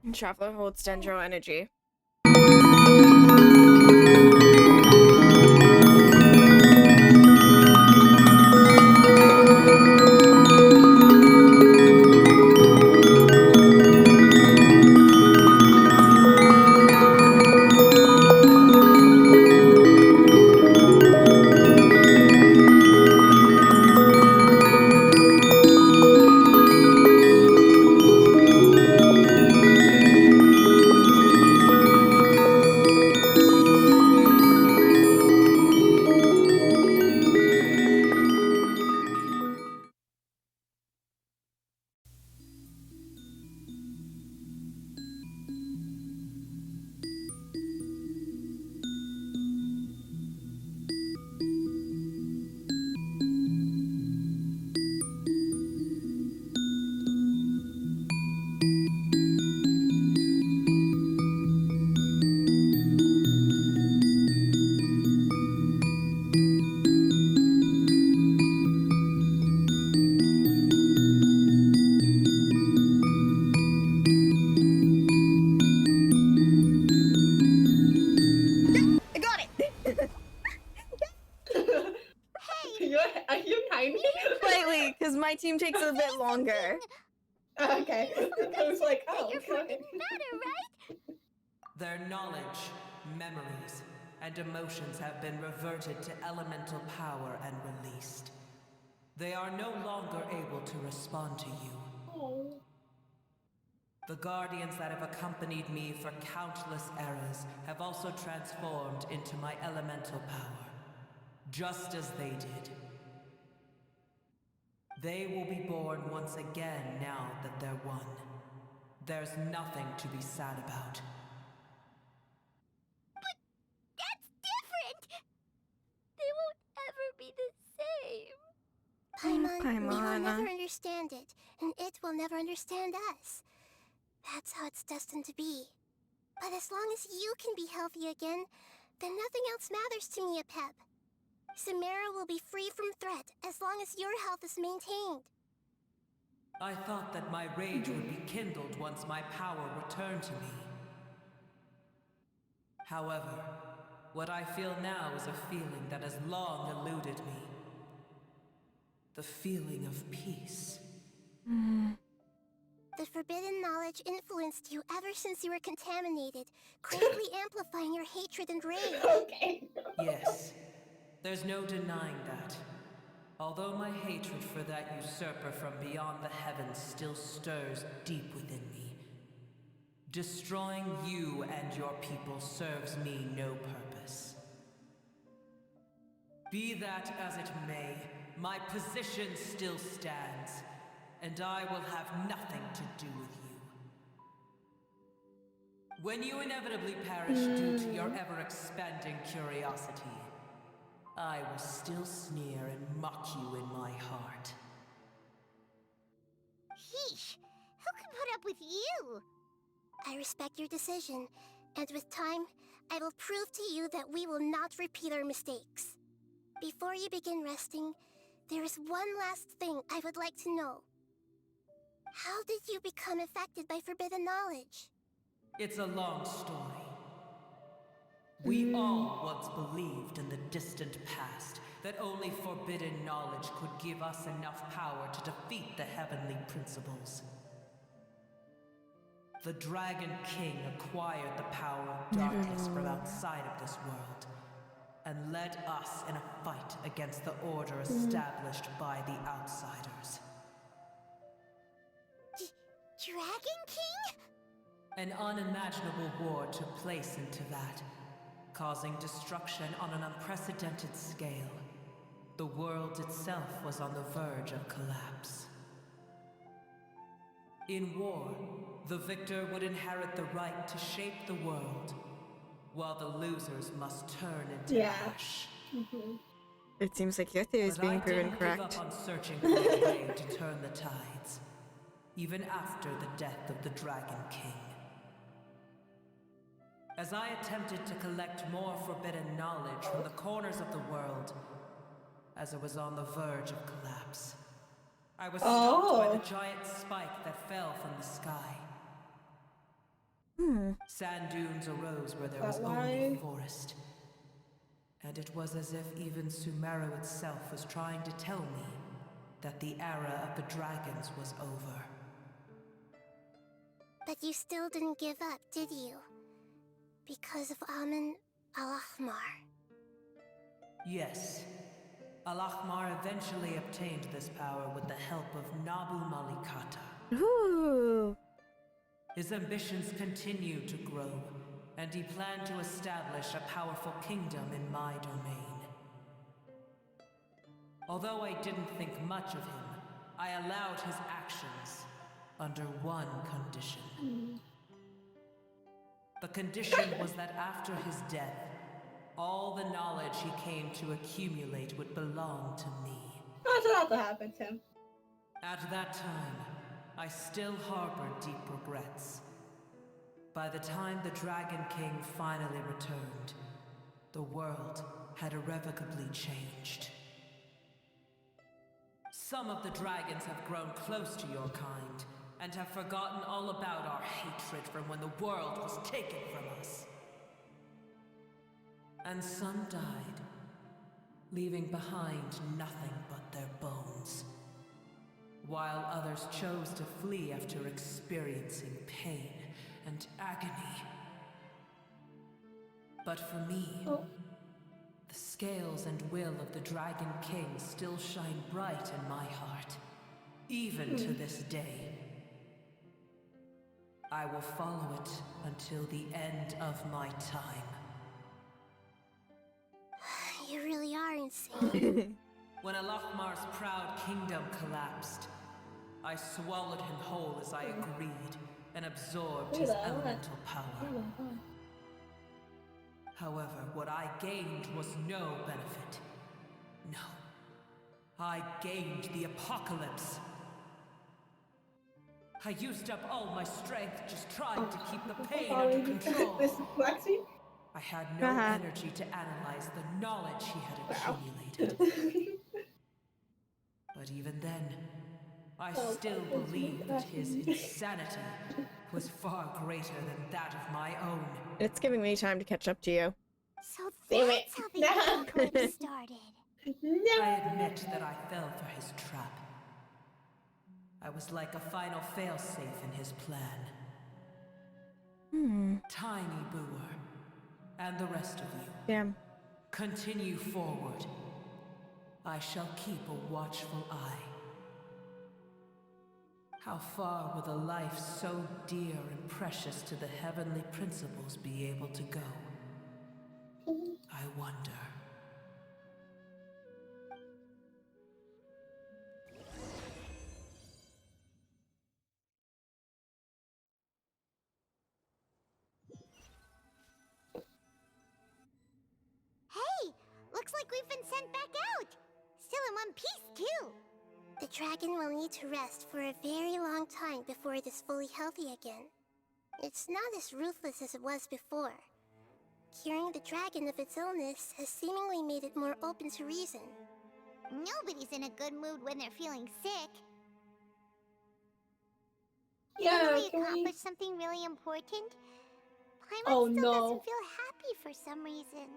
True. Traveler holds Dendro energy. my team takes a bit longer. Okay. I was like, oh, Your okay. form didn't matter, right? Their knowledge, memories, and emotions have been reverted to elemental power and released. They are no longer able to respond to you. Oh. The guardians that have accompanied me for countless eras have also transformed into my elemental power, just as they did. They will be born once again now that they're one. There's nothing to be sad about. That's different! They won't ever be the same. Paimon, we will Paimon. never understand it, and it will never understand us. That's how it's destined to be. But as long as you can be healthy again, then nothing else matters to me, Apep. Samara will be free from threat as long as your health is maintained. I thought that my rage would be kindled once my power returned to me. However, what I feel now is a feeling that has long eluded me. The feeling of peace. The forbidden knowledge influenced you ever since you were contaminated, greatly amplifying your hatred and rage. Okay. Yes, there's no denying that. Although my hatred for that usurper from beyond the heavens still stirs deep within me, destroying you and your people serves me no purpose. Be that as it may, my position still stands, and I will have nothing to do with you. When you inevitably perish due to your ever-expanding curiosity, I will still sneer and mock you in my heart. Yeesh! Who can put up with you? I respect your decision, and with time, I will prove to you that we will not repeat our mistakes. Before you begin resting, there is one last thing I would like to know. How did you become affected by forbidden knowledge? It's a long story. We all once believed in the distant past that only forbidden knowledge could give us enough power to defeat the heavenly principles. The Dragon King acquired the power of darkness from outside of this world, and led us in a fight against the order established by the outsiders. Dragon King? An unimaginable war took place into that, causing destruction on an unprecedented scale. The world itself was on the verge of collapse. In war, the victor would inherit the right to shape the world, while the losers must turn into ash. It seems like your theory is But being I proven didn't correct. give up on searching for a way to turn the tides, even after the death of the Dragon King. As I attempted to collect more forbidden knowledge from the corners of the world, as it was on the verge of collapse, I was stopped by the giant spike that fell from the sky. Sand dunes arose where there was only forest. And it was as if even Sumeru itself was trying to tell me that the era of the dragons was over. But you still didn't give up, did you? Because of Amun Al-Ahmar. Yes. Al-Ahmar eventually obtained this power with the help of Nabu Malikata. Ooh. His ambitions continued to grow, and he planned to establish a powerful kingdom in my domain. Although I didn't think much of him, I allowed his actions under one condition. The condition was that after his death, all the knowledge he came to accumulate would belong to me. How's that to happen, Tim? At that time, I still harbored deep regrets. By the time the Dragon King finally returned, the world had irrevocably changed. Some of the dragons have grown close to your kind, and have forgotten all about our hatred from when the world was taken from us. And some died, leaving behind nothing but their bones. while others chose to flee after experiencing pain and agony. But for me, the scales and will of the Dragon King still shine bright in my heart, even to this day. I will follow it until the end of my time. You really are insane. When Alakmar's proud kingdom collapsed, I swallowed him whole as I agreed and absorbed his elemental power. However, what I gained was no benefit. No. I gained the apocalypse. I used up all my strength just trying to keep the pain under control. I had no energy to analyze the knowledge he had accumulated. But even then, I still believe that his insanity was far greater than that of my own. It's giving me time to catch up to you. So that's how the apocalypse started. I admit that I fell for his trap. I was like a final failsafe in his plan. Tiny Booer, and the rest of you. Damn. Continue forward. I shall keep a watchful eye. How far will a life so dear and precious to the heavenly principles be able to go? I wonder. Hey, looks like we've been sent back out. Still in one piece, too. The dragon will need to rest for a very long time before it is fully healthy again. It's not as ruthless as it was before. Curing the dragon of its illness has seemingly made it more open to reason. Nobody's in a good mood when they're feeling sick. Yeah, When we can we... accomplish something really important, Paimon still doesn't feel happy for some reason.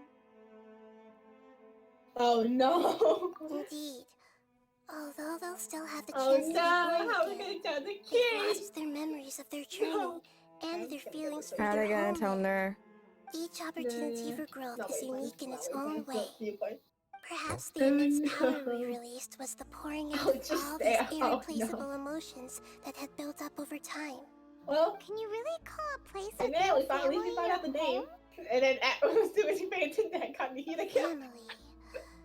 Oh no! Indeed. Although they'll still have the Oh chance to no! be How born are we again, gonna tell the they've kids? lost their memories of their journey No. and their feelings for How are they their gonna tell homeland. her? Each opportunity for growth No, is wait, unique in its no, own way. viewpoint. Perhaps the immense power no. we released was the pouring out Oh, of just all stay these out, irreplaceable emotions that had built up over time. Well, Can you really call a place and like then your at least we found out the family name. home? And then as soon as you pay attention, that got Nahida killed. Family.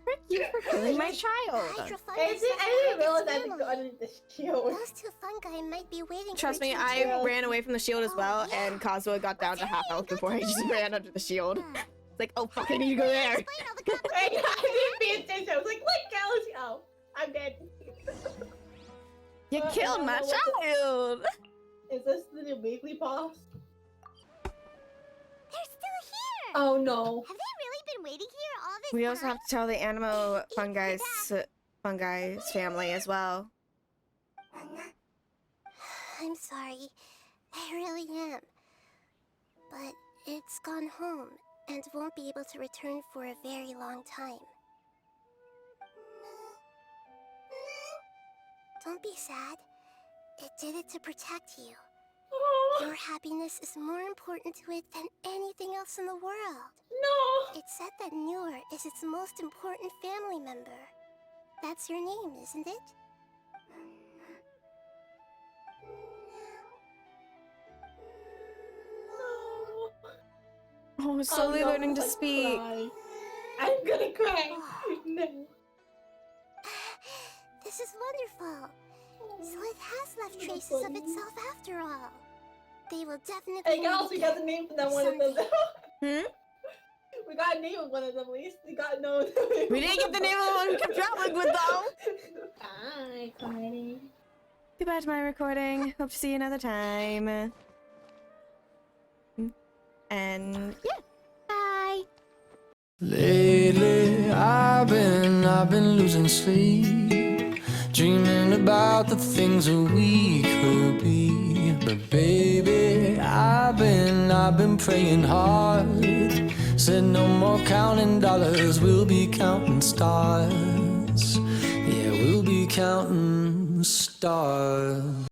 Frick you for killing my child. Hydrofungus I didn't realize I had to family. go underneath the shield. Those two fungi might be waiting Trust for me, each I other. ran away from the shield as well, and Kazuha got down to half health before I just ran under the shield. It's like, oh fuck, I need to go there. Explain all the I complicated didn't pay attention. I was like, look, Galaxy. Oh, I'm dead. You killed my what the- child. Is this the new weekly boss? They're still here! Oh no. Have they really been waiting here all this We time? also have to tell the Animo fungi's family as well. I'm sorry. I really am. But it's gone home and won't be able to return for a very long time. Don't be sad. It did it to protect you. Your happiness is more important to it than anything else in the world. No. It's said that Newer is its most important family member. That's your name, isn't it? Oh, slowly no, learning to I'm speak. cry. I'm gonna cry. No. This is wonderful. So it has left traces of itself after all. They will definitely Hey, meet guys, we got the again. name for that one of them. Hmm? We got a name of one of them at least. We got no. We didn't get the name of the one we kept traveling with though. Bye, Cardi. Goodbye to my recording. Hope to see you another time. And yeah, bye. Lately, I've been losing sleep, dreaming about the things that we could be. But baby, I've been praying hard. Said no more counting dollars, we'll be counting stars. Yeah, we'll be counting star.